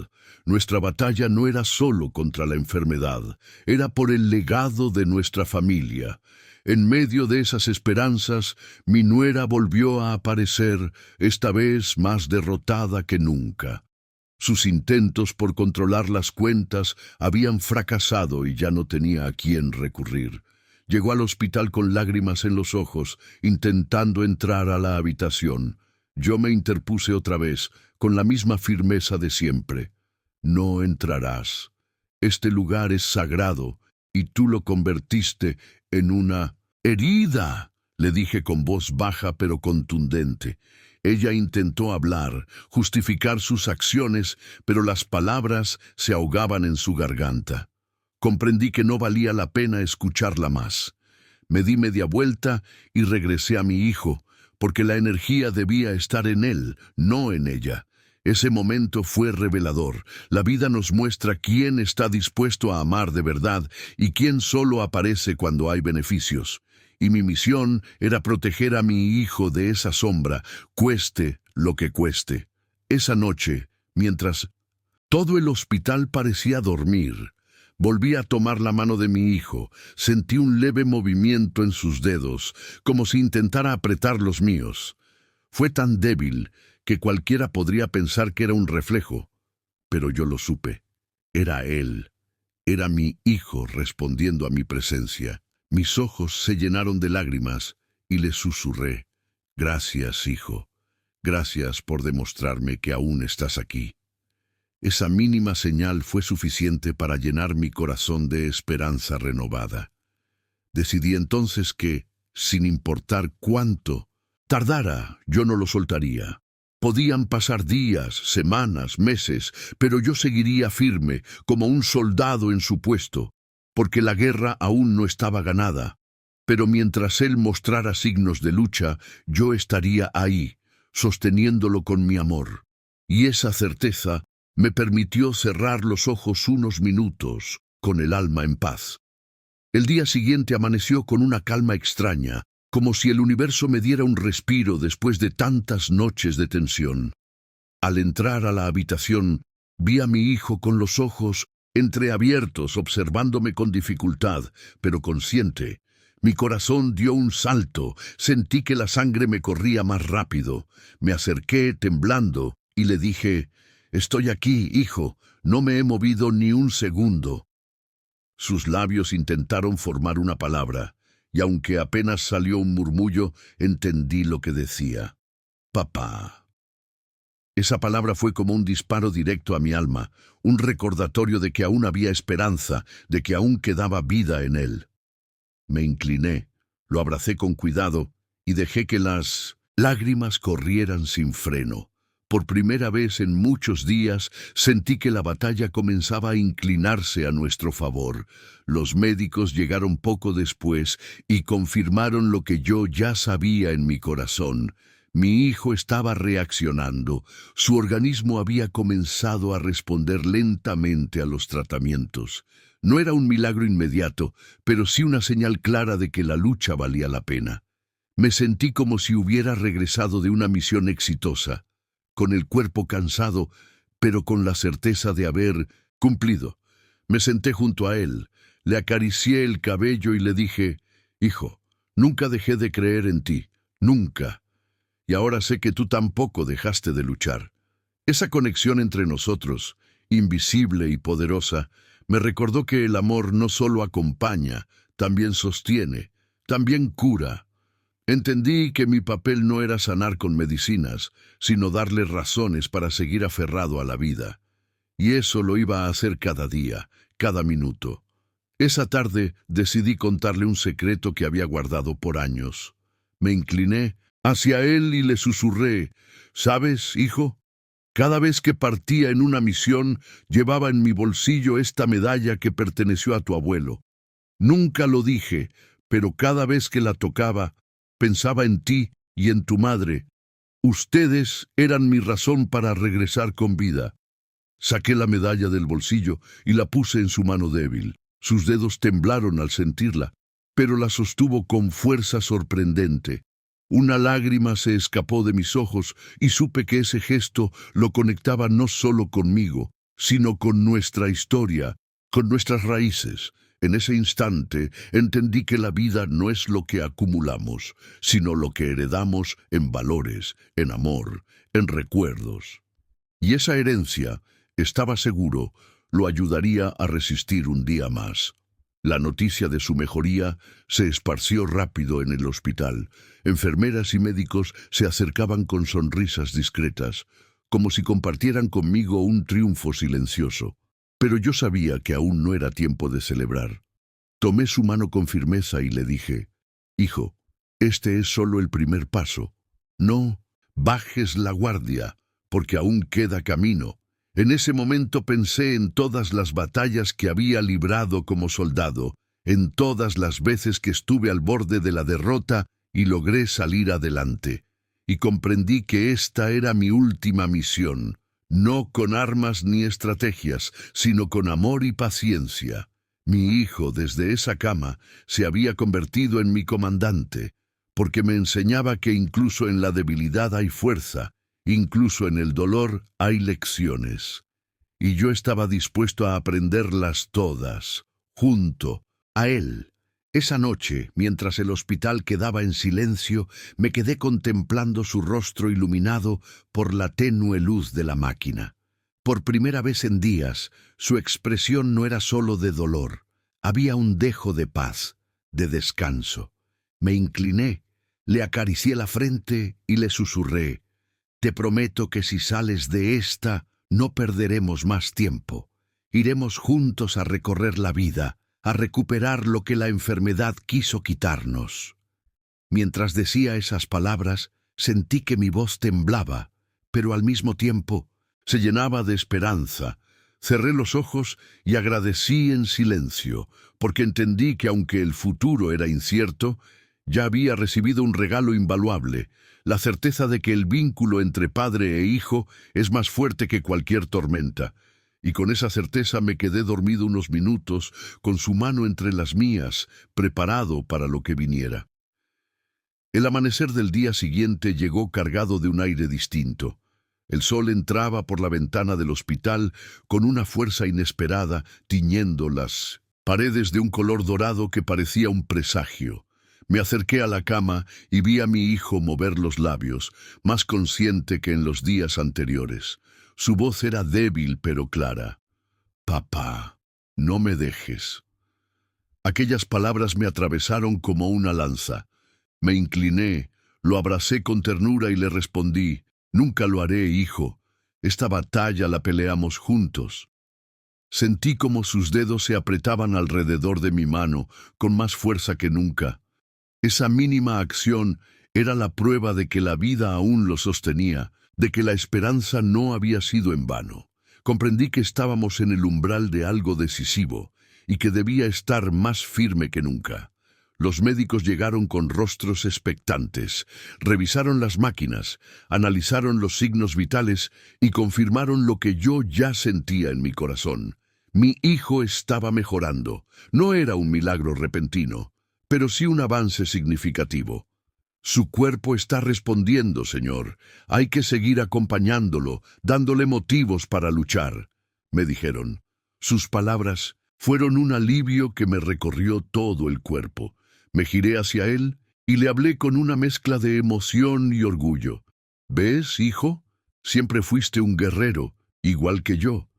S1: Nuestra batalla no era solo contra la enfermedad, era por el legado de nuestra familia. En medio de esas esperanzas, mi nuera volvió a aparecer, esta vez más derrotada que nunca. Sus intentos por controlar las cuentas habían fracasado y ya no tenía a quién recurrir. Llegó al hospital con lágrimas en los ojos, intentando entrar a la habitación. Yo me interpuse otra vez, con la misma firmeza de siempre. «No entrarás. Este lugar es sagrado, y tú lo convertiste en una herida», le dije con voz baja pero contundente. Ella intentó hablar, justificar sus acciones, pero las palabras se ahogaban en su garganta. Comprendí que no valía la pena escucharla más. Me di media vuelta y regresé a mi hijo, porque la energía debía estar en él, no en ella. Ese momento fue revelador. La vida nos muestra quién está dispuesto a amar de verdad y quién solo aparece cuando hay beneficios. Y mi misión era proteger a mi hijo de esa sombra, cueste lo que cueste. Esa noche, mientras todo el hospital parecía dormir, volví a tomar la mano de mi hijo. Sentí un leve movimiento en sus dedos, como si intentara apretar los míos. Fue tan débil que cualquiera podría pensar que era un reflejo, pero yo lo supe. Era él. Era mi hijo respondiendo a mi presencia. Mis ojos se llenaron de lágrimas y le susurré: «Gracias, hijo. Gracias por demostrarme que aún estás aquí». Esa mínima señal fue suficiente para llenar mi corazón de esperanza renovada. Decidí entonces que, sin importar cuánto tardara, yo no lo soltaría. Podían pasar días, semanas, meses, pero yo seguiría firme, como un soldado en su puesto, porque la guerra aún no estaba ganada. Pero mientras él mostrara signos de lucha, yo estaría ahí, sosteniéndolo con mi amor. Y esa certeza me permitió cerrar los ojos unos minutos, con el alma en paz. El día siguiente amaneció con una calma extraña, como si el universo me diera un respiro después de tantas noches de tensión. Al entrar a la habitación, vi a mi hijo con los ojos entreabiertos, observándome con dificultad, pero consciente. Mi corazón dio un salto, sentí que la sangre me corría más rápido. Me acerqué temblando y le dije: «Estoy aquí, hijo, no me he movido ni un segundo». Sus labios intentaron formar una palabra, y aunque apenas salió un murmullo, entendí lo que decía: «Papá». Esa palabra fue como un disparo directo a mi alma, un recordatorio de que aún había esperanza, de que aún quedaba vida en él. Me incliné, lo abracé con cuidado y dejé que las lágrimas corrieran sin freno. Por primera vez en muchos días sentí que la batalla comenzaba a inclinarse a nuestro favor. Los médicos llegaron poco después y confirmaron lo que yo ya sabía en mi corazón. Mi hijo estaba reaccionando. Su organismo había comenzado a responder lentamente a los tratamientos. No era un milagro inmediato, pero sí una señal clara de que la lucha valía la pena. Me sentí como si hubiera regresado de una misión exitosa, con el cuerpo cansado, pero con la certeza de haber cumplido. Me senté junto a él, le acaricié el cabello y le dije, «Hijo, nunca dejé de creer en ti, nunca. Y ahora sé que tú tampoco dejaste de luchar». Esa conexión entre nosotros, invisible y poderosa, me recordó que el amor no solo acompaña, también sostiene, también cura. Entendí que mi papel no era sanar con medicinas, sino darle razones para seguir aferrado a la vida. Y eso lo iba a hacer cada día, cada minuto. Esa tarde decidí contarle un secreto que había guardado por años. Me incliné hacia él y le susurré, «¿Sabes, hijo? Cada vez que partía en una misión, llevaba en mi bolsillo esta medalla que perteneció a tu abuelo. Nunca lo dije, pero cada vez que la tocaba, pensaba en ti y en tu madre. Ustedes eran mi razón para regresar con vida». Saqué la medalla del bolsillo y la puse en su mano débil. Sus dedos temblaron al sentirla, pero la sostuvo con fuerza sorprendente. Una lágrima se escapó de mis ojos y supe que ese gesto lo conectaba no solo conmigo, sino con nuestra historia, con nuestras raíces. En ese instante entendí que la vida no es lo que acumulamos, sino lo que heredamos en valores, en amor, en recuerdos. Y esa herencia, estaba seguro, lo ayudaría a resistir un día más. La noticia de su mejoría se esparció rápido en el hospital. Enfermeras y médicos se acercaban con sonrisas discretas, como si compartieran conmigo un triunfo silencioso. Pero yo sabía que aún no era tiempo de celebrar. Tomé su mano con firmeza y le dije, «Hijo, este es solo el primer paso. No bajes la guardia, porque aún queda camino». En ese momento pensé en todas las batallas que había librado como soldado, en todas las veces que estuve al borde de la derrota y logré salir adelante. Y comprendí que esta era mi última misión, no con armas ni estrategias, sino con amor y paciencia. Mi hijo, desde esa cama, se había convertido en mi comandante, porque me enseñaba que incluso en la debilidad hay fuerza, incluso en el dolor hay lecciones. Y yo estaba dispuesto a aprenderlas todas, junto a él. Esa noche, mientras el hospital quedaba en silencio, me quedé contemplando su rostro iluminado por la tenue luz de la máquina. Por primera vez en días, su expresión no era solo de dolor. Había un dejo de paz, de descanso. Me incliné, le acaricié la frente y le susurré, «Te prometo que si sales de esta, no perderemos más tiempo. Iremos juntos a recorrer la vida, a recuperar lo que la enfermedad quiso quitarnos». Mientras decía esas palabras, sentí que mi voz temblaba, pero al mismo tiempo se llenaba de esperanza. Cerré los ojos y agradecí en silencio, porque entendí que aunque el futuro era incierto, ya había recibido un regalo invaluable, la certeza de que el vínculo entre padre e hijo es más fuerte que cualquier tormenta. Y con esa certeza me quedé dormido unos minutos, con su mano entre las mías, preparado para lo que viniera. El amanecer del día siguiente llegó cargado de un aire distinto. El sol entraba por la ventana del hospital con una fuerza inesperada, tiñendo las paredes de un color dorado que parecía un presagio. Me acerqué a la cama y vi a mi hijo mover los labios, más consciente que en los días anteriores. Su voz era débil pero clara. «Papá, no me dejes». Aquellas palabras me atravesaron como una lanza. Me incliné, lo abracé con ternura y le respondí, «Nunca lo haré, hijo. Esta batalla la peleamos juntos». Sentí como sus dedos se apretaban alrededor de mi mano, con más fuerza que nunca. Esa mínima acción era la prueba de que la vida aún lo sostenía, de que la esperanza no había sido en vano. Comprendí que estábamos en el umbral de algo decisivo y que debía estar más firme que nunca. Los médicos llegaron con rostros expectantes, revisaron las máquinas, analizaron los signos vitales y confirmaron lo que yo ya sentía en mi corazón. Mi hijo estaba mejorando. No era un milagro repentino, pero sí un avance significativo. Su cuerpo está respondiendo, señor. Hay que seguir acompañándolo, dándole motivos para luchar, me dijeron. Sus palabras fueron un alivio que me recorrió todo el cuerpo. Me giré hacia él y le hablé con una mezcla de emoción y orgullo. ¿Ves, hijo? Siempre fuiste un guerrero, igual que yo.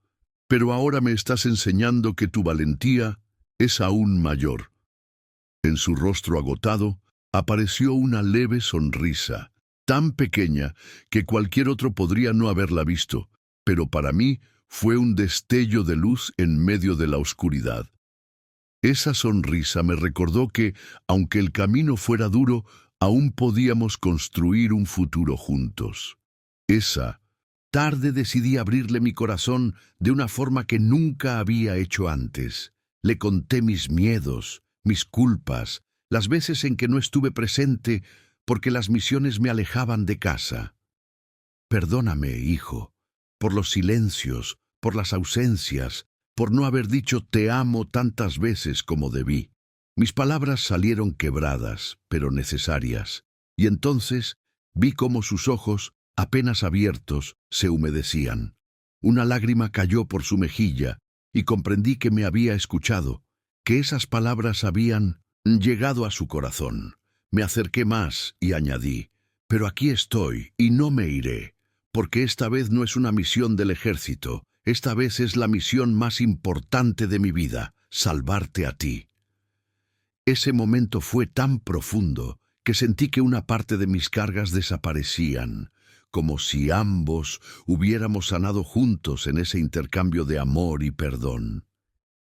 S1: Pero ahora me estás enseñando que tu valentía es aún mayor. En su rostro agotado apareció una leve sonrisa, tan pequeña que cualquier otro podría no haberla visto, pero para mí fue un destello de luz en medio de la oscuridad. Esa sonrisa me recordó que, aunque el camino fuera duro, aún podíamos construir un futuro juntos. Esa tarde decidí abrirle mi corazón de una forma que nunca había hecho antes. Le conté mis miedos, mis culpas, las veces en que no estuve presente porque las misiones me alejaban de casa. Perdóname, hijo, por los silencios, por las ausencias, por no haber dicho te amo tantas veces como debí. Mis palabras salieron quebradas, pero necesarias, y entonces vi cómo sus ojos, apenas abiertos, se humedecían. Una lágrima cayó por su mejilla, y comprendí que me había escuchado, que esas palabras habían llegado a su corazón. Me acerqué más y añadí, pero aquí estoy y no me iré, porque esta vez no es una misión del ejército, esta vez es la misión más importante de mi vida, salvarte a ti. Ese momento fue tan profundo que sentí que una parte de mis cargas desaparecían, como si ambos hubiéramos sanado juntos en ese intercambio de amor y perdón.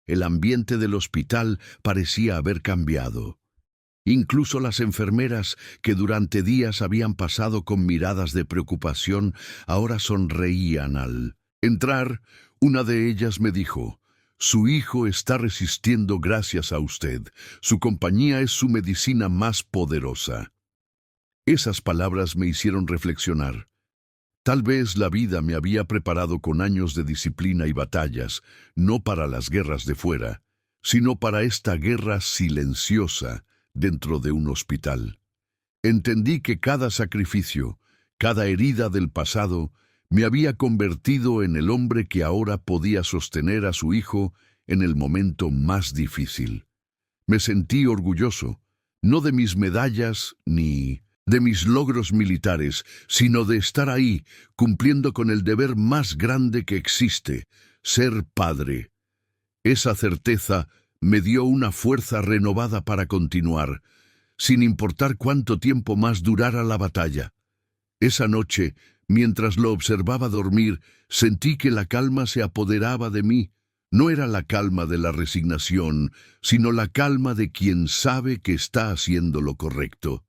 S1: El ambiente del hospital parecía haber cambiado. Incluso las enfermeras, que durante días habían pasado con miradas de preocupación, ahora sonreían al entrar. Una de ellas me dijo, «Su hijo está resistiendo gracias a usted. Su compañía es su medicina más poderosa». Esas palabras me hicieron reflexionar. Tal vez la vida me había preparado con años de disciplina y batallas, no para las guerras de fuera, sino para esta guerra silenciosa dentro de un hospital. Entendí que cada sacrificio, cada herida del pasado, me había convertido en el hombre que ahora podía sostener a su hijo en el momento más difícil. Me sentí orgulloso, no de mis medallas ni de mis logros militares, sino de estar ahí, cumpliendo con el deber más grande que existe, ser padre. Esa certeza me dio una fuerza renovada para continuar, sin importar cuánto tiempo más durara la batalla. Esa noche, mientras lo observaba dormir, sentí que la calma se apoderaba de mí. No era la calma de la resignación, sino la calma de quien sabe que está haciendo lo correcto.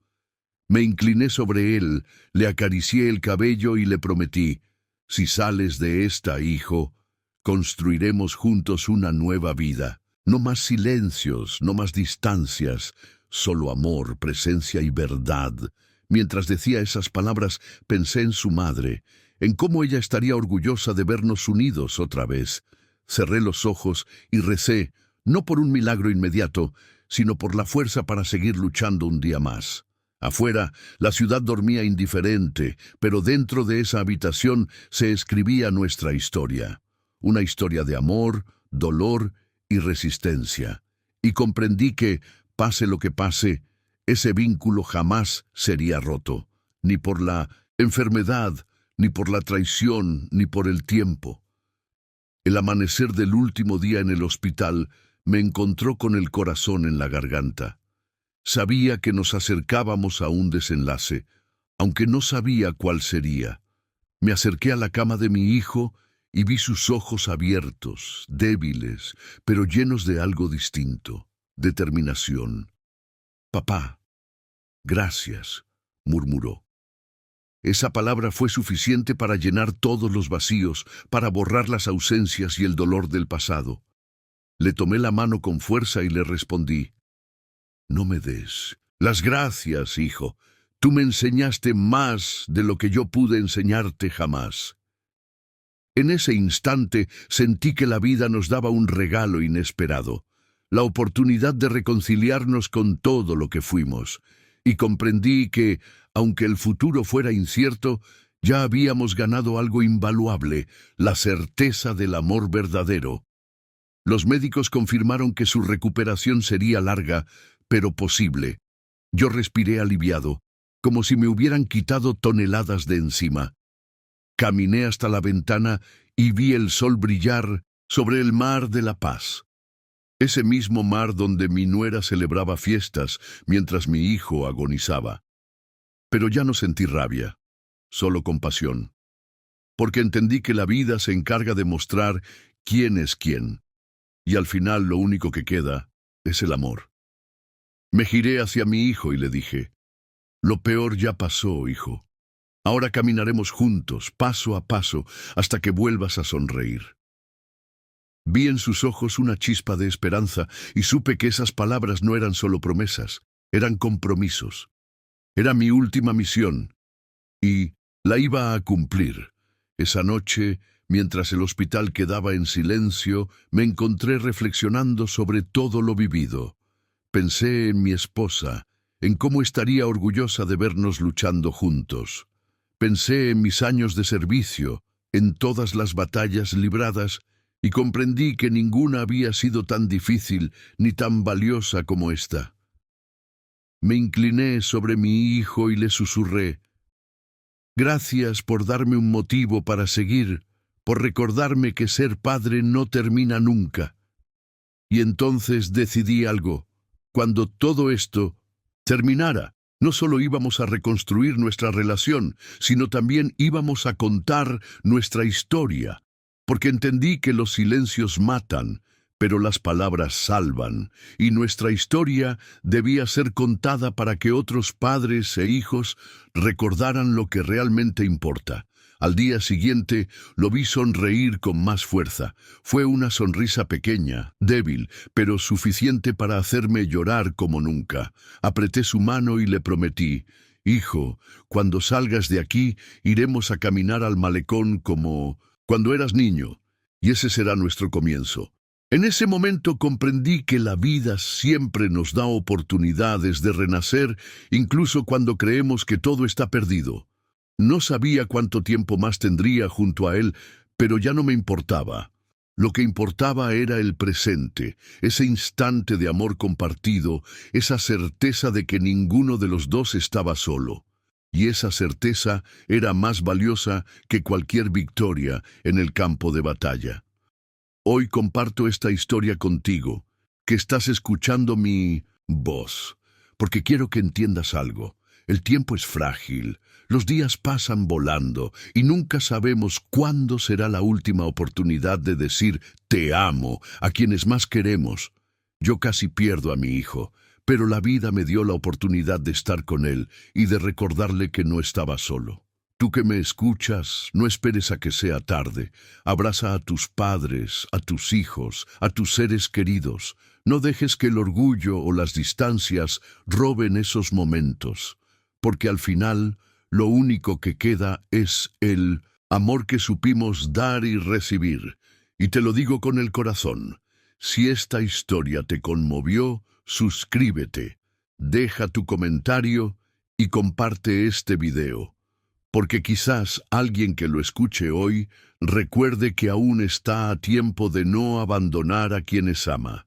S1: Me incliné sobre él, le acaricié el cabello y le prometí, «Si sales de esta, hijo, construiremos juntos una nueva vida. No más silencios, no más distancias, solo amor, presencia y verdad». Mientras decía esas palabras, pensé en su madre, en cómo ella estaría orgullosa de vernos unidos otra vez. Cerré los ojos y recé, no por un milagro inmediato, sino por la fuerza para seguir luchando un día más. Afuera, la ciudad dormía indiferente, pero dentro de esa habitación se escribía nuestra historia. Una historia de amor, dolor y resistencia. Y comprendí que, pase lo que pase, ese vínculo jamás sería roto, ni por la enfermedad, ni por la traición, ni por el tiempo. El amanecer del último día en el hospital me encontró con el corazón en la garganta. Sabía que nos acercábamos a un desenlace, aunque no sabía cuál sería. Me acerqué a la cama de mi hijo y vi sus ojos abiertos, débiles, pero llenos de algo distinto, determinación. «Papá, gracias», murmuró. Esa palabra fue suficiente para llenar todos los vacíos, para borrar las ausencias y el dolor del pasado. Le tomé la mano con fuerza y le respondí, No me des. Las gracias, hijo. Tú me enseñaste más de lo que yo pude enseñarte jamás. En ese instante sentí que la vida nos daba un regalo inesperado, la oportunidad de reconciliarnos con todo lo que fuimos, y comprendí que, aunque el futuro fuera incierto, ya habíamos ganado algo invaluable, la certeza del amor verdadero. Los médicos confirmaron que su recuperación sería larga, pero posible. Yo respiré aliviado, como si me hubieran quitado toneladas de encima. Caminé hasta la ventana y vi el sol brillar sobre el mar de la paz. Ese mismo mar donde mi nuera celebraba fiestas mientras mi hijo agonizaba. Pero ya no sentí rabia, solo compasión. Porque entendí que la vida se encarga de mostrar quién es quién. Y al final lo único que queda es el amor. Me giré hacia mi hijo y le dije, lo peor ya pasó, hijo. Ahora caminaremos juntos, paso a paso, hasta que vuelvas a sonreír. Vi en sus ojos una chispa de esperanza y supe que esas palabras no eran solo promesas, eran compromisos. Era mi última misión y la iba a cumplir. Esa noche, mientras el hospital quedaba en silencio, me encontré reflexionando sobre todo lo vivido. Pensé en mi esposa, en cómo estaría orgullosa de vernos luchando juntos. Pensé en mis años de servicio, en todas las batallas libradas, y comprendí que ninguna había sido tan difícil ni tan valiosa como esta. Me incliné sobre mi hijo y le susurré, gracias por darme un motivo para seguir, por recordarme que ser padre no termina nunca. Y entonces decidí algo. Cuando todo esto terminara, no solo íbamos a reconstruir nuestra relación, sino también íbamos a contar nuestra historia, porque entendí que los silencios matan, pero las palabras salvan, y nuestra historia debía ser contada para que otros padres e hijos recordaran lo que realmente importa. Al día siguiente lo vi sonreír con más fuerza. Fue una sonrisa pequeña, débil, pero suficiente para hacerme llorar como nunca. Apreté su mano y le prometí, hijo, cuando salgas de aquí, iremos a caminar al malecón como cuando eras niño, y ese será nuestro comienzo. En ese momento comprendí que la vida siempre nos da oportunidades de renacer, incluso cuando creemos que todo está perdido. No sabía cuánto tiempo más tendría junto a él, pero ya no me importaba. Lo que importaba era el presente, ese instante de amor compartido, esa certeza de que ninguno de los dos estaba solo. Y esa certeza era más valiosa que cualquier victoria en el campo de batalla. Hoy comparto esta historia contigo, que estás escuchando mi voz, porque quiero que entiendas algo. El tiempo es frágil, los días pasan volando y nunca sabemos cuándo será la última oportunidad de decir te amo a quienes más queremos. Yo casi pierdo a mi hijo, pero la vida me dio la oportunidad de estar con él y de recordarle que no estaba solo. Tú que me escuchas, no esperes a que sea tarde. Abraza a tus padres, a tus hijos, a tus seres queridos. No dejes que el orgullo o las distancias roben esos momentos, porque al final lo único que queda es el amor que supimos dar y recibir. Y te lo digo con el corazón. Si esta historia te conmovió, suscríbete, deja tu comentario y comparte este video, porque quizás alguien que lo escuche hoy recuerde que aún está a tiempo de no abandonar a quienes ama.